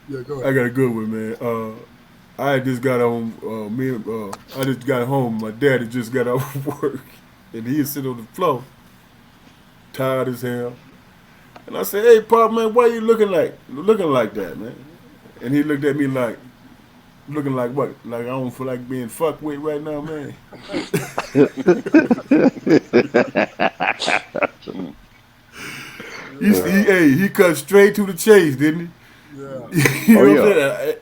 S1: yeah, go
S3: I
S1: ahead.
S3: got a good one, man. I just got home. I just got home. My daddy just got off work, and he is sitting on the floor, tired as hell. And I said, "Hey, Pop, man, why you looking like that, man?" And he looked at me like, looking like what? Like I don't feel like being fucked with right now, man.
S2: Mm.
S1: Yeah,
S3: He cut straight to the chase, didn't
S1: yeah.
S3: he?
S4: Oh
S3: You know what I'm
S4: yeah,
S3: saying?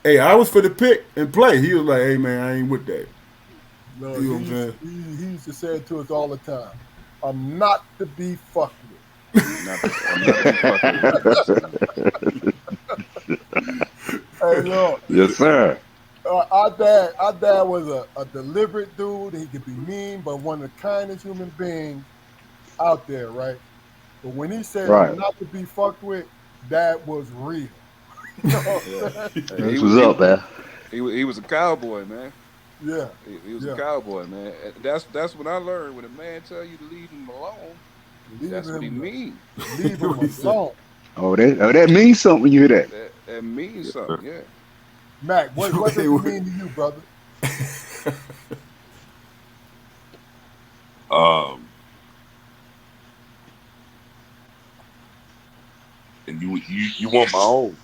S3: Hey, I was for the pick and play. He was like, "Hey, man, I ain't with that."
S1: No,
S3: You know
S1: he
S3: what I'm
S1: used,
S3: saying?
S1: he used to say it to us all the time. I'm not to be fucked with.
S2: I'm not to be fucked with. Absolutely.
S1: Hey, look,
S4: yes sir.
S1: our dad was a deliberate dude. He could be mean, but one of the kindest human beings out there, right? But when he said I'm
S4: Right.
S1: not to be fucked with, that was real. You know what
S2: Yeah.
S1: I'm saying?
S2: Hey,
S4: That's what's up, man.
S2: he was a cowboy, man.
S1: Yeah,
S2: He was a
S1: yeah.
S2: cowboy, man. And that's what I learned. When a man tell you to leave him alone,
S1: Leave
S2: that's what he
S1: him,
S2: mean.
S1: leave
S3: You know
S1: him
S3: what he said?
S1: alone.
S4: Oh, that means something when you hear that.
S2: That means
S5: Yes,
S2: something.
S5: sir.
S2: Yeah.
S1: Mac, what
S3: Hey,
S1: does it mean to you, brother?
S5: Um, and you want my own?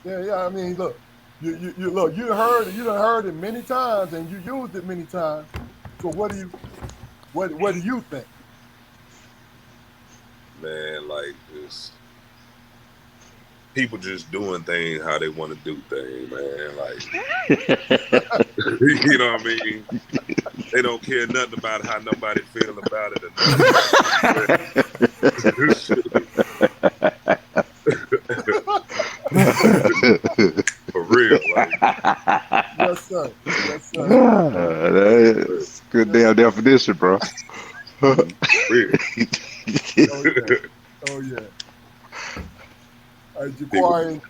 S1: Yeah, yeah. I mean, look, you look, you done heard it many times, and you used it many times. So what do you think?
S5: Man, like just people just doing things how they want to do things, man. Like you know what I mean? They don't care nothing about how nobody feel about it or nothing. For real, like
S1: Yes, sir. Yes, sir.
S4: That's good damn definition, bro.
S2: Mm-hmm.
S5: real.
S1: Oh yeah. Oh yeah.
S5: People,
S1: Jaquari,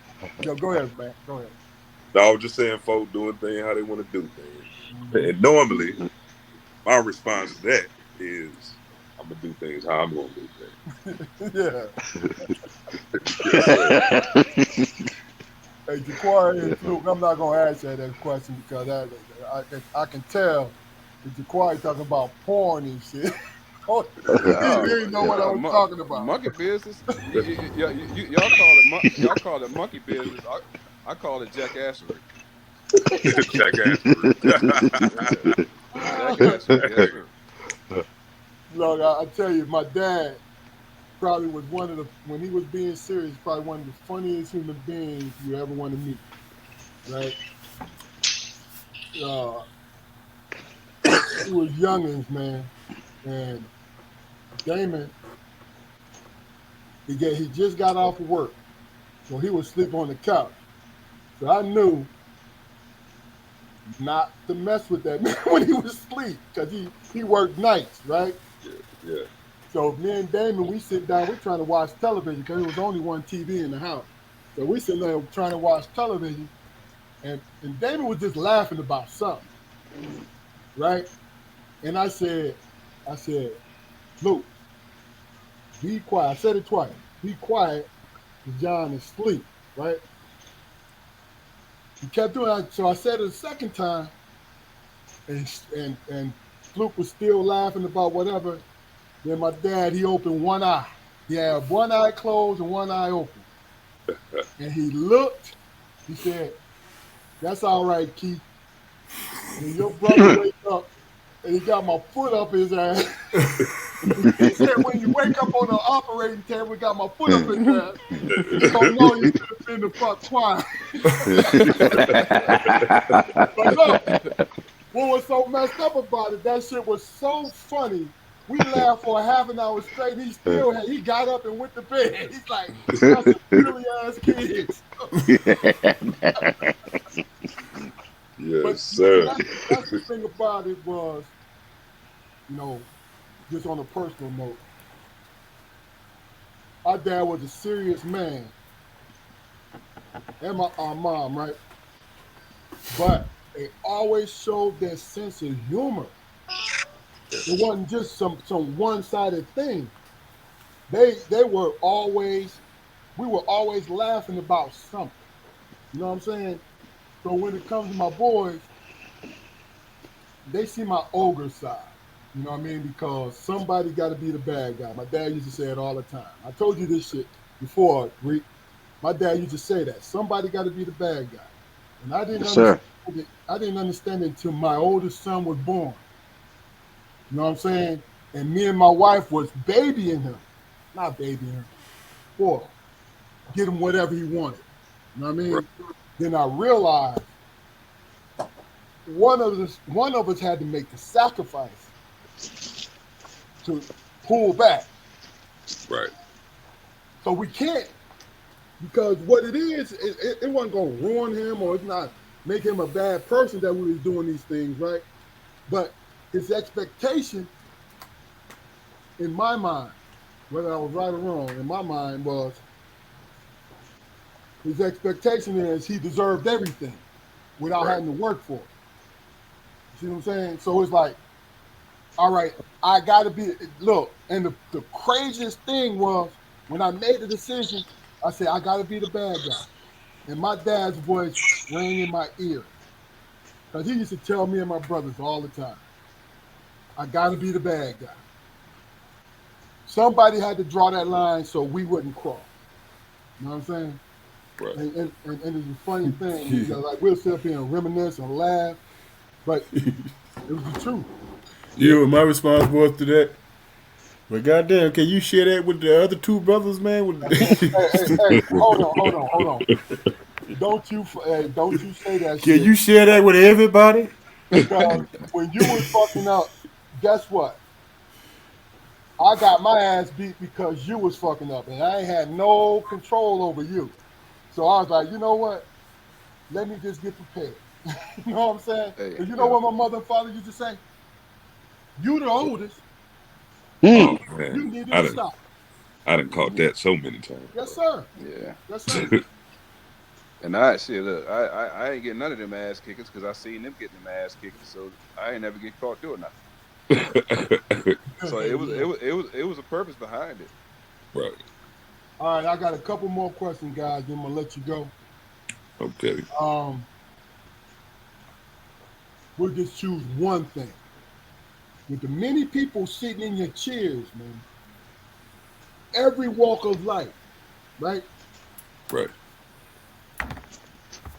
S1: yo, go ahead, man. Go ahead.
S5: I was just saying, folks doing things how they want to do things.
S1: Hmm.
S5: And normally, my response to that is, I'm gonna do things how I'm gonna do
S1: Yeah.
S5: things. Yes, sir.
S1: Hey, Jaquari and Fluke, I'm not gonna ask you that question because I can tell that Jaquari talking about porn and shit. Oh, he
S2: No,
S1: didn't know what I was talking about.
S2: monkey business. Y'all call it y'all call it monkey business. I call it jackassery.
S5: Jackassery.
S2: Yeah, jackassery. Yes, sir.
S1: Look, I tell you, my dad probably was one of the when he was being serious, probably one of the funniest human beings you ever want to meet. Right? uh, we was youngins, man, and Damon, he just got off of work, so he was sleep on the couch. So I knew not to mess with that man when he was asleep because he worked nights, right?
S5: Yeah.
S1: So me and Damon, we sit down, we're trying to watch television because there was only one TV in the house. So we sitting there trying to watch television, and Damon was just laughing about something, right? And I said, Luke, be quiet. I said it twice. Be quiet. John is asleep, right? He kept doing it. So I said it a second time, and Luke was still laughing about whatever. Then my dad, he opened one eye. He had one eye closed and one eye open. And he looked. He said, "That's all right, Keith. When your brother wake up and he got my foot up his ass." He said, "When you wake up on the operating table, got my foot up his ass. You don't know you should have been the fuck quiet." But look, what was so messed up about it? That shit was so funny. We laughed for half an hour straight. He got up and went to bed. He's like, "That's some silly ass kids."
S5: Yes,
S1: But
S5: sir.
S1: that's the thing about it was, just on a personal note, our dad was a serious man, and our mom, right? But they always showed their sense of humor. It wasn't just some one-sided thing. We were always laughing about something. You know what I'm saying? So when it comes to my boys, they see my ogre side. You know what I mean? Because somebody got to be the bad guy. My dad used to say it all the time. I told you this shit before, Rick. My dad used to say that. Somebody got to be the bad guy. And I didn't understand it. I didn't understand it until my oldest son was born. You know what I'm saying? And me and my wife was babying him. Not babying him. Boy, get him whatever he wanted. You know what I mean?
S5: Right.
S1: Then I realized one of us had to make the sacrifice to pull back.
S5: Right.
S1: So we can't, because what it is, it wasn't going to ruin him or it's not make him a bad person that we was doing these things, right? But his expectation, in my mind, whether I was right or wrong, in my mind was, his expectation is he deserved everything without having to work for it. You see what I'm saying? So it's like, all right, I got to be, look, and the craziest thing was when I made the decision, I said, I got to be the bad guy. And my dad's voice rang in my ear. Because he used to tell me and my brothers all the time, I got to be the bad guy. Somebody had to draw that line so we wouldn't cross. You know what I'm saying?
S5: Right.
S1: And it's a funny thing. Like we'll sit up here and reminisce and laugh, but it was the truth.
S3: You know what my response was to that? But goddamn, can you share that with the other two brothers, man?
S1: Hey, hold on. Don't you say that shit.
S3: Can you share that with everybody?
S1: Because when you was fucking up, guess what? I got my ass beat because you was fucking up, and I ain't had no control over you. So I was like, you know what? Let me just get prepared. You know what I'm saying?
S2: Hey,
S1: And you know what my mother and father used to say? You the oldest.
S5: Oh man,
S1: You need to stop.
S5: I done caught that so many times.
S1: Yes, sir.
S2: Yeah.
S1: Yes, sir.
S2: And I see, look, I ain't getting none of them ass kickers because I seen them getting them ass kickers, so I ain't never get caught doing nothing. So it was a purpose behind it.
S5: Right.
S1: All right, I got a couple more questions, guys. Then I'm gonna let you go.
S5: Okay.
S1: We'll just choose one thing. With the many people sitting in your chairs, man, every walk of life, right?
S5: Right.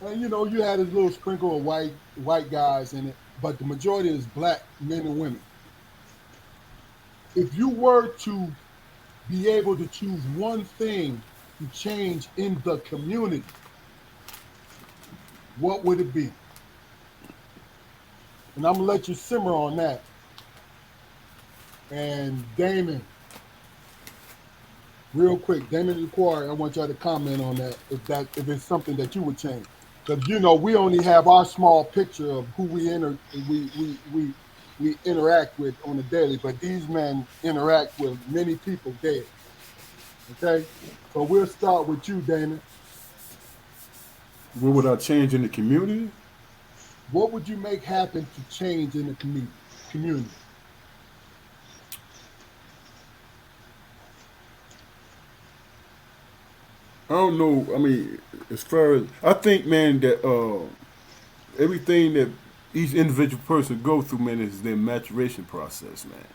S1: And you had this little sprinkle of white guys in it, but the majority is black men and women. If you were to be able to choose one thing to change in the community, what would it be? and I'm gonna let you simmer on that. And Damon, real quick, Damon McCoy, I want y'all to comment on that. If it's something that you would change, because we only have our small picture of who we interact with on a daily, but these men interact with many people daily. Okay, so we'll start with you, Damon.
S3: What would I change in the community?
S1: What would you make happen to change in the community?
S3: I don't know. I mean, as far as I think, man, that everything that each individual person go through, man, is their maturation process, man.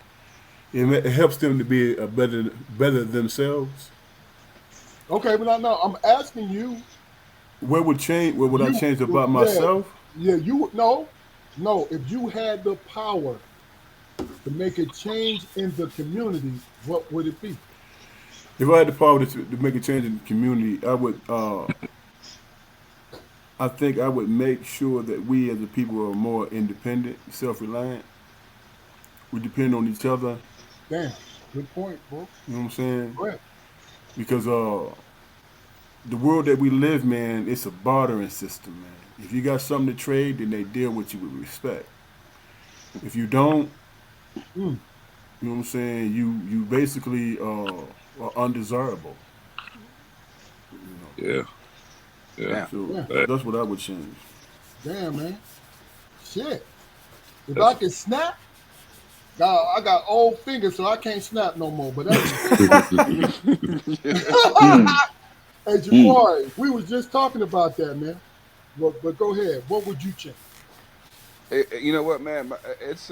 S3: It helps them to be a better themselves.
S1: Okay, but no, I'm asking you.
S3: What would change? What would I change about
S1: Yeah,
S3: myself?
S1: yeah, no. If you had the power to make a change in the community, what would it be?
S3: If I had the power to make a change in the community, I would. I think I would make sure that we as a people are more independent, self-reliant. We depend on each other.
S1: Damn, good point, bro.
S3: You know what I'm saying?
S1: Go ahead.
S3: Because the world that we live, man, it's a bartering system, man. If you got something to trade, then they deal with you with respect. If you don't,
S1: Mm,
S3: you know what I'm saying, you basically are undesirable. You know.
S5: Yeah. Yeah.
S2: Damn.
S3: So
S1: yeah,
S3: that's what I would change.
S1: damn, man. Shit. If I
S5: That's
S1: could snap, I got old fingers, so I can't snap no more. But that's
S4: Mm,
S1: hey,
S4: mm.
S1: Jabari, we was just talking about that, man. But go ahead. What would you change?
S2: You know what, man? It's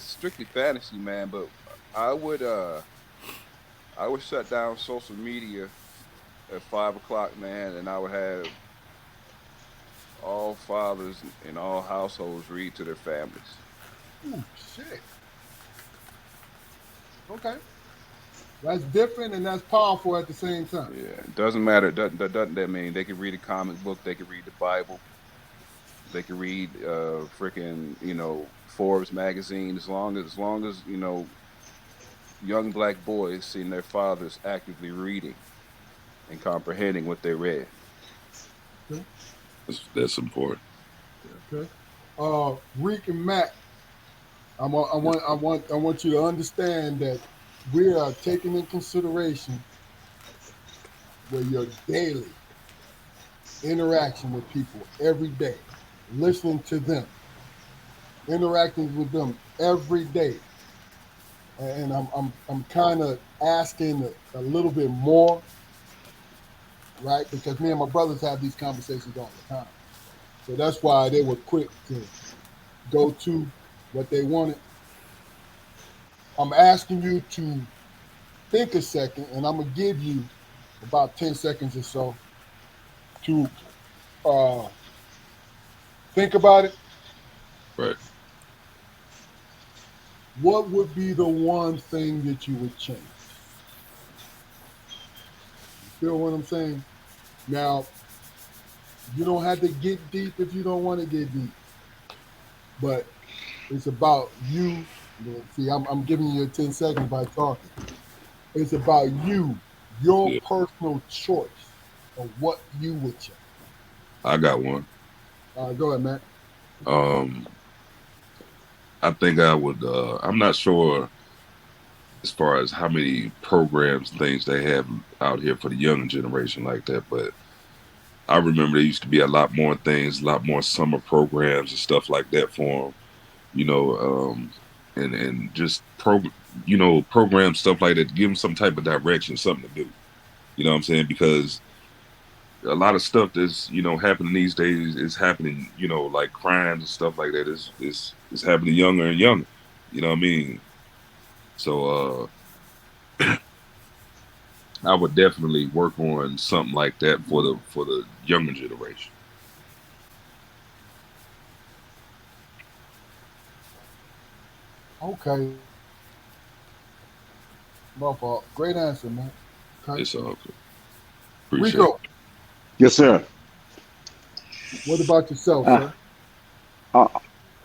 S2: strictly fantasy, man. But I would uh I would shut down social media at 5 o'clock, man, and I would have all fathers in all households read to their families.
S1: Ooh, shit. Okay. That's different and that's powerful at the same time.
S2: Yeah, it doesn't matter. Doesn't that mean they can read a comic book? They can read the Bible. They can read freaking Forbes magazine as long as young black boys seeing their fathers actively reading and comprehending what they read.
S1: Okay.
S5: that's important.
S1: Okay. Reek and Matt, I want you to understand that we are taking in consideration where your daily interaction with people every day, listening to them, interacting with them every day. And I'm kind of asking a little bit more, right? Because me and my brothers have these conversations all the time. So that's why they were quick to go to what they wanted. I'm asking you to think a second, and I'm gonna give you about 10 seconds or so to uh, think about it.
S5: Right.
S1: What would be the one thing that you would change? You feel what I'm saying? Now, you don't have to get deep if you don't want to get deep, but it's about you. See, I'm giving you 10 seconds by talking. It's about you, your
S5: Yeah.
S1: personal choice of what you would change.
S5: I got one.
S1: Go ahead, Matt.
S5: Um, I think I would. I'm not sure as far as how many programs, things they have out here for the younger generation like that, but I remember there used to be a lot more things, a lot more summer programs and stuff like that for them. You know, and just program stuff like that. Give them some type of direction, something to do. You know what I'm saying? Because a lot of stuff that's happening these days is happening. Like crimes and stuff like that is happening younger and younger. You know what I mean? So I would definitely work on something like that for the younger generation.
S1: Okay. My fault. Great answer, man. Okay.
S5: It's all good. Appreciate
S1: Rico,
S4: Yes, sir.
S1: what about yourself,
S4: Uh,
S1: sir?
S4: uh,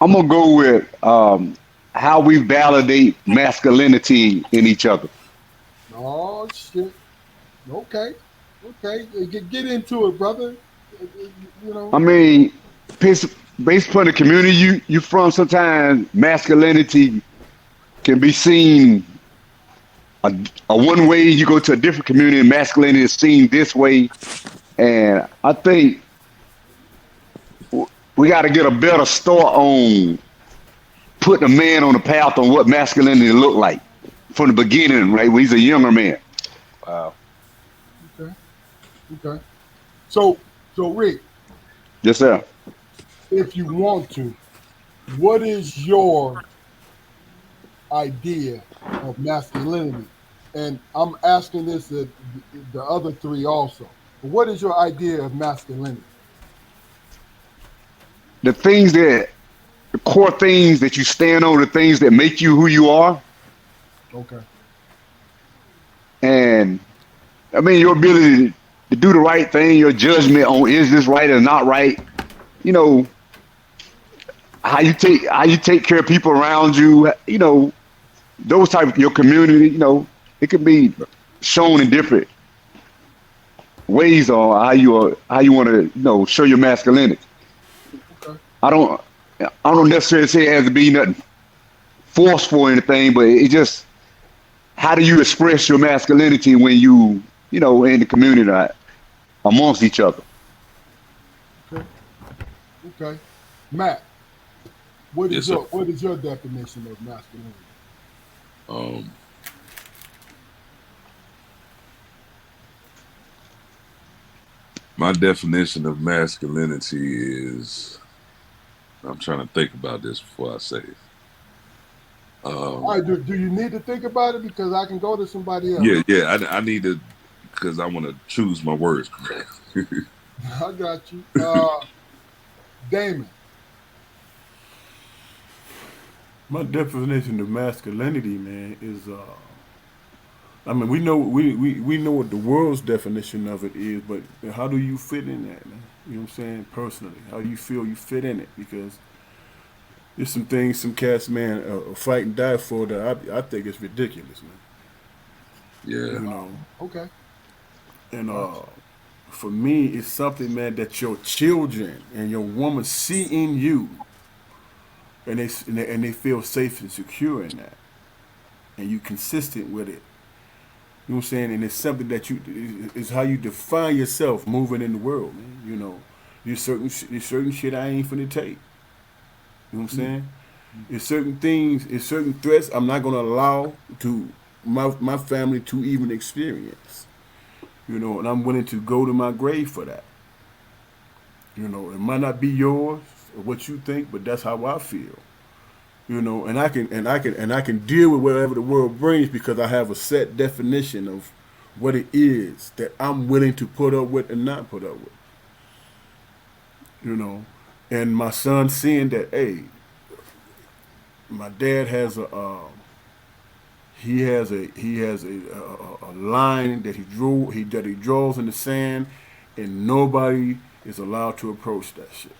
S4: I'm gonna go with how we validate masculinity in each other.
S1: Oh shit. Okay. Okay. Get into it, brother. You know.
S4: I mean, based based upon the community you from, sometimes masculinity can be seen a, a one way. You go to a different community, and masculinity is seen this way. And I think we got to get a better start on putting a man on the path on what masculinity look like from the beginning, right? When he's a younger man.
S2: Wow.
S1: Okay. Okay. So Rick,
S4: Yes, sir.
S1: if you want to, what is your idea of masculinity? And I'm asking this to the other three also. What is your idea of masculinity?
S4: The things that the core things that you stand on, the things that make you who you are,
S1: Okay.
S4: and I mean your ability to do the right thing, your judgment on is this right or not right. You know how you take care of people around you. You know those type of your community. You know it can be shown in different ways on how you want to show your masculinity.
S1: Okay.
S4: I don't I don't necessarily say it has to be nothing forceful or anything, but it just how do you express your masculinity when in the community amongst each other.
S1: Okay. Okay. Matt, what
S5: Yes,
S1: is
S5: sir.
S1: your definition of masculinity?
S5: Um, my definition of masculinity is, I'm trying to think about this before I say it.
S1: All right, do you need to think about it because I can go to somebody else?
S5: Yeah. I need to, because I want to choose my words correctly.
S1: I got you. Damon.
S3: My definition of masculinity, man, is I mean, we know what the world's definition of it is, but how do you fit in that, man? You know what I'm saying? Personally, how do you feel you fit in it? Because there's some things some cats, man, fight and die for that I think is ridiculous, man.
S5: Yeah.
S3: You know,
S1: Okay.
S3: and
S1: Gotcha.
S3: for me, it's something, man, that your children and your woman see in you, and they feel safe and secure in that, and you consistent with it. You know what I'm saying? And it's something that is how you define yourself moving in the world, man. You know, there's certain shit I ain't finna take. You know what I'm saying? There's certain things, there's certain threats I'm not gonna allow to my family to even experience. You know, and I'm willing to go to my grave for that. You know, it might not be yours or what you think, but that's how I feel. You know, and I can deal with whatever the world brings because I have a set definition of what it is that I'm willing to put up with and not put up with. You know, and my son seeing that, hey, my dad has a line that he draws in the sand, and nobody is allowed to approach that shit.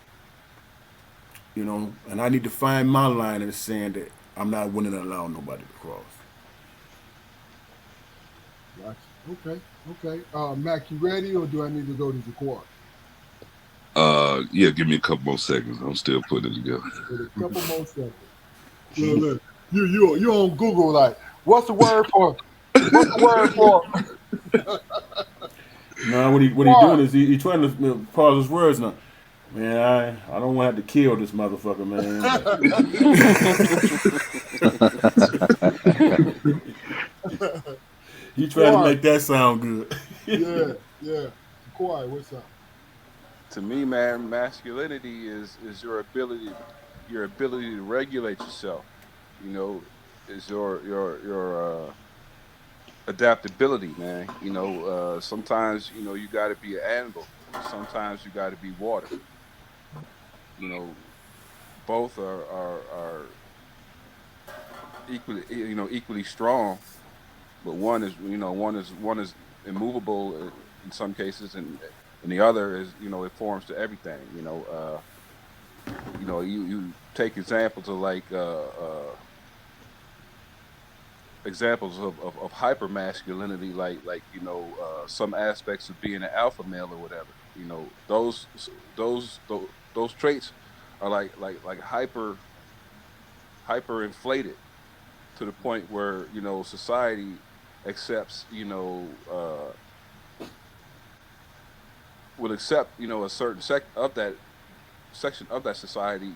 S3: You know, and I need to find my line in the sand that I'm not willing to allow nobody to cross.
S1: Gotcha. Okay. Okay. Mac, you ready or do I need to go to the quad?
S5: Yeah, give me a couple more seconds. I'm still putting it together.
S1: With a couple more seconds. Look. You on Google like what's the word for
S3: No, what he doing
S1: quad?
S3: is he trying to pause his words now. Man, I don't want to have to kill this motherfucker, man. He trying to
S1: Quad.
S3: make that sound good.
S1: Yeah. Yeah. Quad. What's up?
S2: To me, man, masculinity is your ability to regulate yourself. You know, is your adaptability, man. Sometimes you got to be an anvil, and sometimes you got to be water. You know, both are equally strong, but one is immovable in some cases, and the other is it forms to everything. You know, you take examples of like examples of hyper masculinity, like you know some aspects of being an alpha male or whatever. You know, those traits are like hyper inflated to the point where you know society accepts will accept a certain sect of that section of that society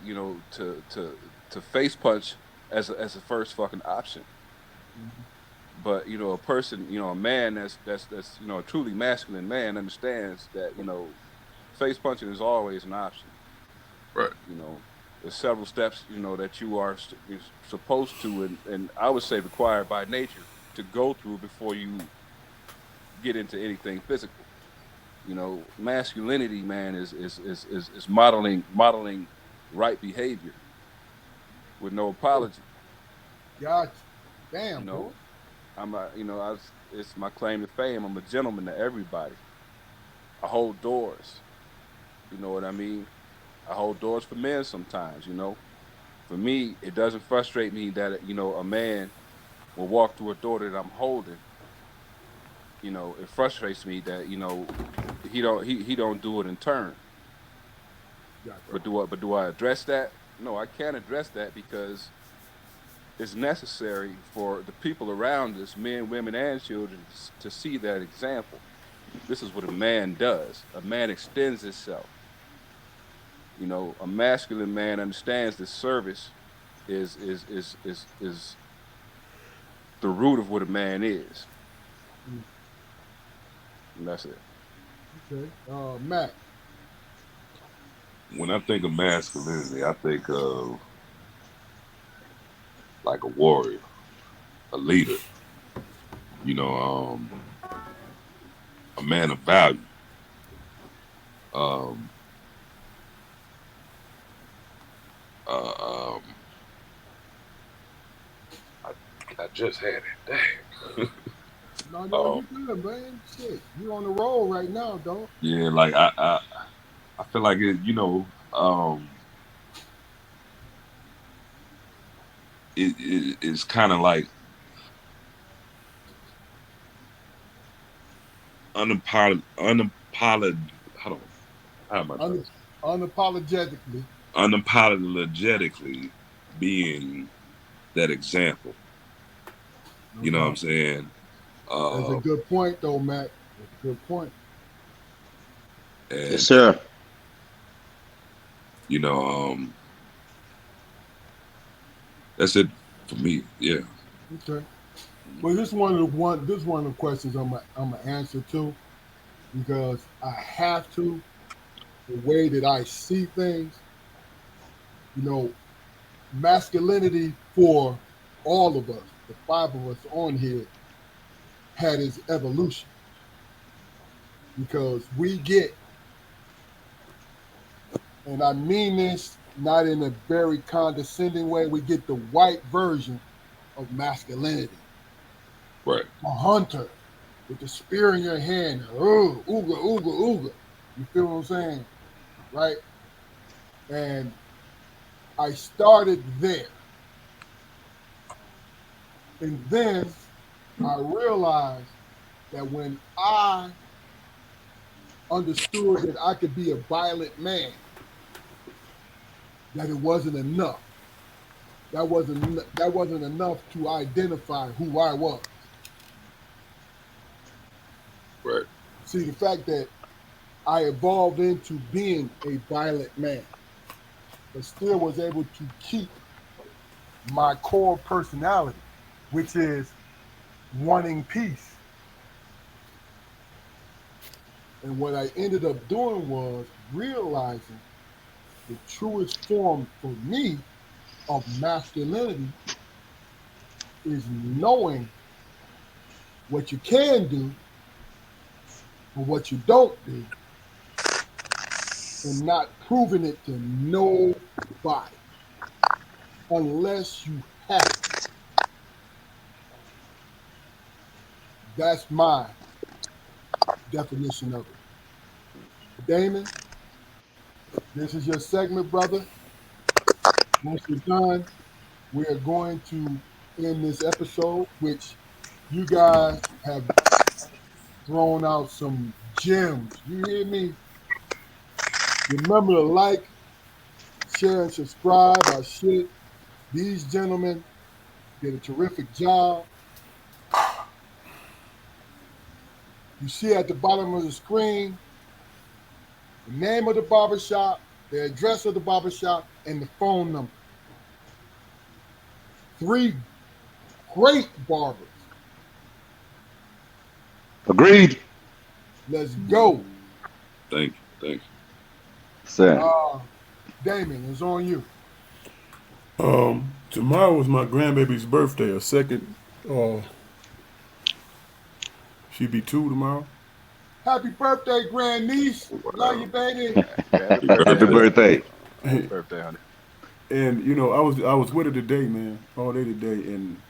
S2: to face punch as a first fucking option. But you know, a person, a man that's a truly masculine man understands that face punching is always an option.
S5: Right.
S2: You know, there's several steps that you're supposed to and I would say required by nature to go through before you get into anything physical. You know, masculinity, man, is modeling right behavior with no apology.
S1: Gotcha.
S2: You
S1: Damn, boy.
S2: know, it's my claim to fame. I'm a gentleman to everybody. I hold doors. You know what I mean? I hold doors for men sometimes. You know, for me, it doesn't frustrate me that a man will walk through a door that I'm holding. You know, it frustrates me that he don't do it in turn.
S1: Gotcha.
S2: But do I address that? No, I can't address that because it's necessary for the people around us, men, women, and children, to see that example. This is what a man does. A man extends himself. You know, a masculine man understands that service is the root of what a man is.
S1: Mm.
S2: And that's it.
S1: Okay. Matt.
S5: When I think of masculinity, I think of like a warrior, a leader. You know, a man of value. Um, uh, um, I, I just had it. Dang.
S1: No, you good, man. Shit, you on the roll right now, dog.
S5: Yeah, like I feel like it. It's kind of like unapolog. Hold on, how am I trying to
S1: Un- unapologetically.
S5: unapologetically being that example.
S1: No
S5: You know what I'm
S1: doubt.
S5: saying?
S1: That's a
S5: Uh,
S1: good point, though, Matt. That's a good point.
S4: Yes,
S5: and
S4: sir.
S5: you know, that's it for me. Yeah.
S1: Okay. Well, this one of the questions I'm gonna answer too because I have to. The way that I see things, you know, masculinity for all of us, the five of us on here, had its evolution because we get, and I mean this not in a very condescending way, we get the white version of masculinity.
S5: Right.
S1: A hunter with the spear in your hand, ooga, ooga, ooga. You feel what I'm saying? Right? And I started there. And then I realized that when I understood that I could be a violent man, that it wasn't enough. That wasn't enough to identify who I was.
S5: Right.
S1: See, the fact that I evolved into being a violent man, but still was able to keep my core personality, which is wanting peace. And what I ended up doing was realizing the truest form for me of masculinity is knowing what you can do and what you don't do and not proving it to nobody unless you have to. That's my definition of it. Damon, this is your segment, brother. once we're done, we are going to end this episode, which you guys have thrown out some gems. You hear me? Remember to like, share, and subscribe our shit. These gentlemen did a terrific job. You see at the bottom of the screen the name of the barbershop, the address of the barbershop, and the phone number. 3 great barbers.
S4: Agreed.
S1: Let's go.
S5: Thank you. Thank you.
S4: Sir.
S1: Damon, it's on you.
S3: Tomorrow is my grandbaby's birthday. A second. She'd be 2 tomorrow.
S1: Happy birthday, grandniece. Love you, baby.
S2: Happy
S4: Happy birthday.
S2: Happy birthday, honey.
S3: And I was with her today, man, all day today, and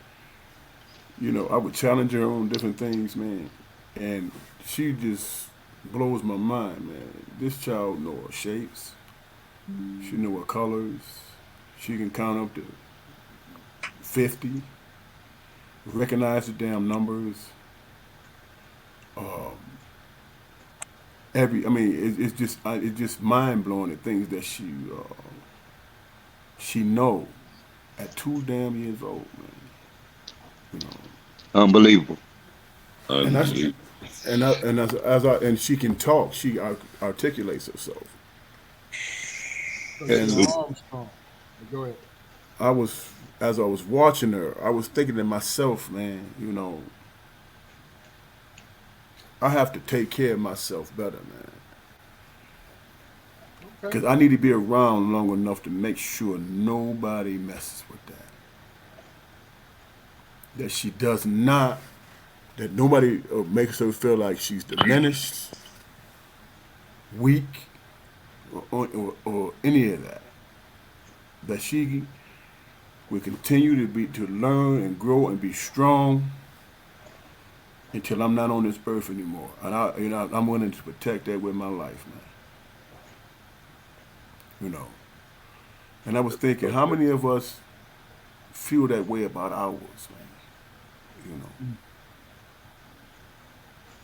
S3: I would challenge her on different things, man, and she just blows my mind, man. This child know her shapes, she know her colors, she can count up to 50, recognize the damn numbers. It's just mind blowing the things that she know at 2 damn years old, man.
S4: Unbelievable.
S3: And she can talk. She articulates herself.
S1: And Armstrong. Go ahead.
S3: As I was watching her, I was thinking to myself, man, I have to take care of myself better, man. Because I need to be around long enough to make sure nobody messes with that. That she does not, that nobody makes her feel like she's diminished, weak, or any of that. That she will continue to learn and grow and be strong until I'm not on this earth anymore. And I'm willing to protect that with my life, man. And I was thinking, how many of us feel that way about ours, man?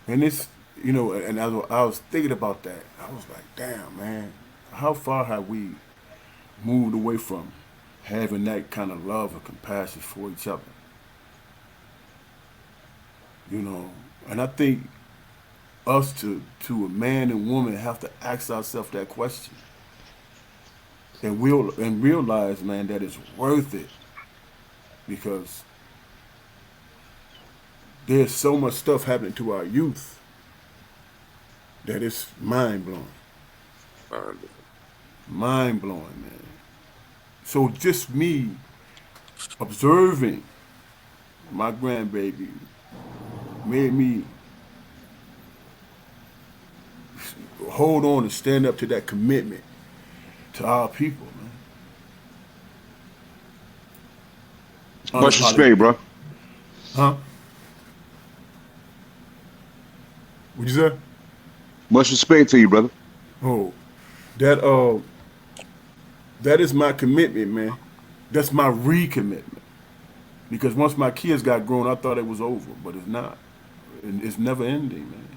S3: And it's, and I was thinking about that. I was like, damn, man, how far have we moved away from having that kind of love and compassion for each other? And I think us to a man and woman have to ask ourselves that question. And realize, man, that it's worth it, because there's so much stuff happening to our youth that it's mind blowing. Mind blowing, man. So just me observing my grandbaby made me hold on and stand up to that commitment to our people, man.
S4: Much respect, bro.
S3: Huh? What'd you say?
S4: Much respect to you, brother.
S3: Oh, that is my commitment, man. That's my recommitment. Because once my kids got grown, I thought it was over, but it's not. It's never ending, man.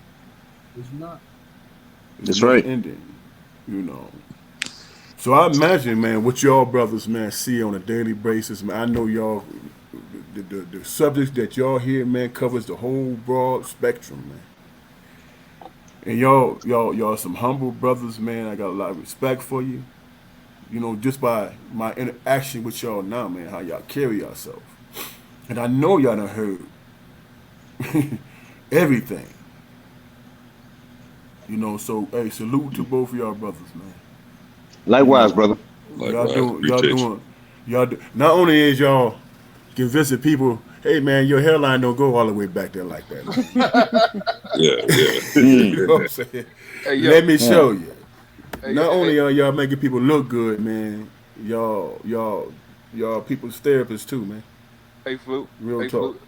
S1: It's not.
S4: That's right.
S3: Ending, So I imagine, man, what y'all brothers, man, see on a daily basis, man. I know y'all, the subjects that y'all hear, man, covers the whole broad spectrum, man. And y'all some humble brothers, man. I got a lot of respect for you. Just by my interaction with y'all now, man, how y'all carry yourself. And I know y'all done heard everything. So hey, salute to both of y'all brothers, man.
S4: Likewise, brother.
S5: Likewise.
S3: Y'all do. Not only is y'all can visit people, hey man, your hairline don't go all the way back there like that.
S5: Yeah.
S3: You know what I'm saying?
S2: Hey,
S3: Let me show you.
S2: Hey,
S3: Not
S2: hey,
S3: only are y'all making people look good, man, y'all people's therapists too, man.
S2: Hey, Fluke.
S3: Real
S2: Hey,
S3: talk.
S2: Fluke.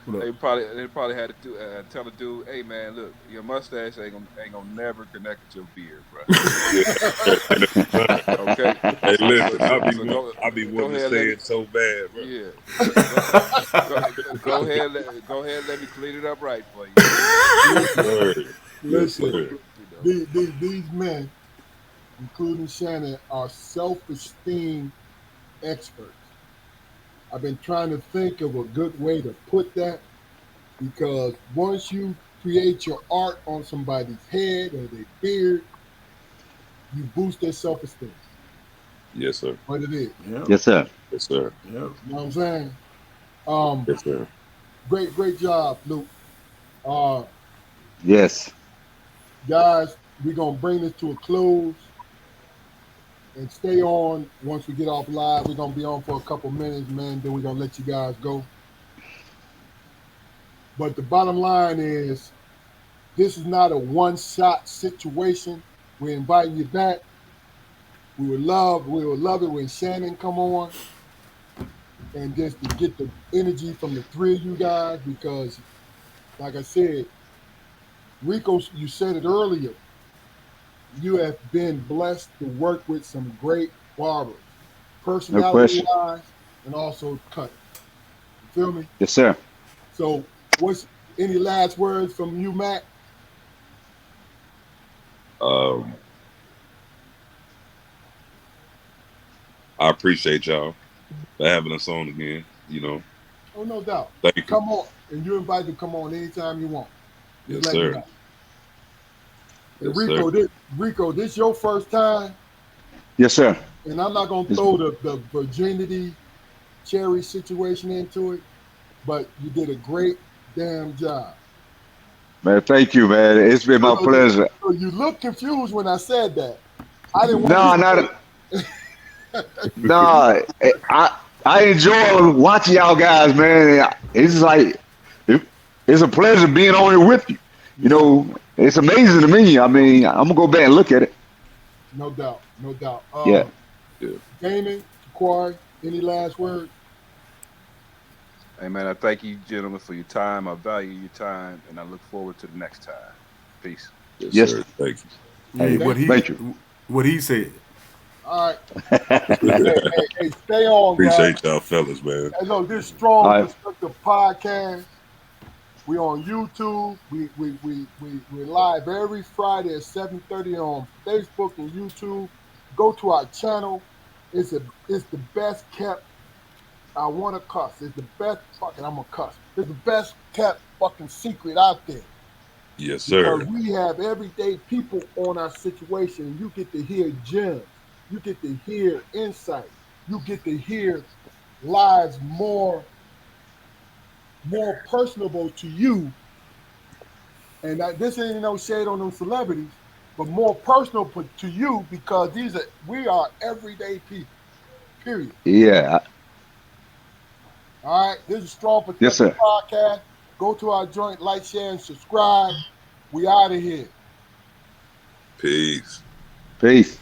S2: They probably had to tell the dude, "Hey man, look, your mustache ain't gonna never connect with your beard, bro."
S5: Yeah.
S2: Okay,
S5: Hey, listen, I be
S2: go
S5: wanting to
S2: ahead,
S5: say
S2: let me.
S5: it so bad, bro.
S2: Yeah, go ahead, go ahead, let me clean it up right for you.
S5: Yes, sir. Yes,
S1: Listen,
S5: sir.
S2: You know,
S1: these men, including Shannon, are self-esteem experts. I've been trying to think of a good way to put that because once you create your art on somebody's head or their beard, you boost their self-esteem.
S5: Yes, sir.
S1: What it is.
S3: Yep.
S4: Yes, sir.
S5: Yes, sir.
S3: Yep.
S1: You know what I'm saying? Um,
S5: Yes, sir.
S1: great job, Luke. Uh,
S4: Yes.
S1: guys, we're gonna bring this to a close and stay on once we get off live. We're gonna be on for a couple minutes, man. Then we're gonna let you guys go. But the bottom line is, this is not a one-shot situation. We're inviting you back. We would love it when Shannon come on and just to get the energy from the three of you guys because, like I said, Ricco, you said it earlier. You have been blessed to work with some great barbers,
S4: No question.
S1: personality-wise, and also cut. You feel me?
S4: Yes, sir.
S1: So, what's any last words from you, Matt?
S5: Um, I appreciate y'all for having us on again. You know,
S1: Oh, no doubt.
S5: thank you.
S1: Come on, and you're invited to come on anytime you want. Just
S5: Yes,
S1: let me
S5: sir.
S1: know. And
S5: Yes, sir.
S1: Rico, this your first time,
S4: Yes, sir.
S1: and I'm not gonna
S4: Yes.
S1: throw the virginity cherry situation into it, but you did a great damn job.
S4: Man, thank you, man. It's been my pleasure.
S1: So you look confused when I said that. I didn't want
S4: No,
S1: to.
S4: not no. I enjoy watching y'all guys, man. It's like it, it's a pleasure being on here with you. You
S1: Yeah,
S4: know, it's amazing to me. I mean, I'm gonna go back and look at it.
S1: no doubt, no doubt.
S4: Yeah.
S5: Yeah.
S1: Damon, Kawhi, any last words?
S2: hey man, I thank you, gentlemen, for your time. I value your time, and I look forward to the next time. Peace.
S5: Yes,
S4: Yes.
S5: sir. Thank
S3: Yeah,
S4: Hey,
S1: Thank you.
S4: thank you.
S3: what he said.
S1: All right.
S5: you.
S1: Hey, stay on, guys.
S5: Appreciate y'all fellas, man.
S1: Hey, look, this
S4: All
S1: strong
S4: right.
S1: perspective podcast. We on YouTube. We're live every Friday at 7:30 on Facebook and YouTube. Go to our channel. It's the best kept. I want to cuss. It's the best fucking. I'm gonna cuss. It's the best kept fucking secret out there
S5: Yes,
S1: because
S5: sir.
S1: we have everyday people on our situation. You get to hear gems. You get to hear insight. You get to hear lives more personable to you. And this ain't no shade on them celebrities, but more personal to you because we are everyday people. Period.
S4: Yeah.
S1: All right. This is Strong
S4: Yes,
S1: Perspective
S4: sir.
S1: Podcast. Go to our joint, like, share, and subscribe. We out of here.
S5: Peace.
S4: Peace.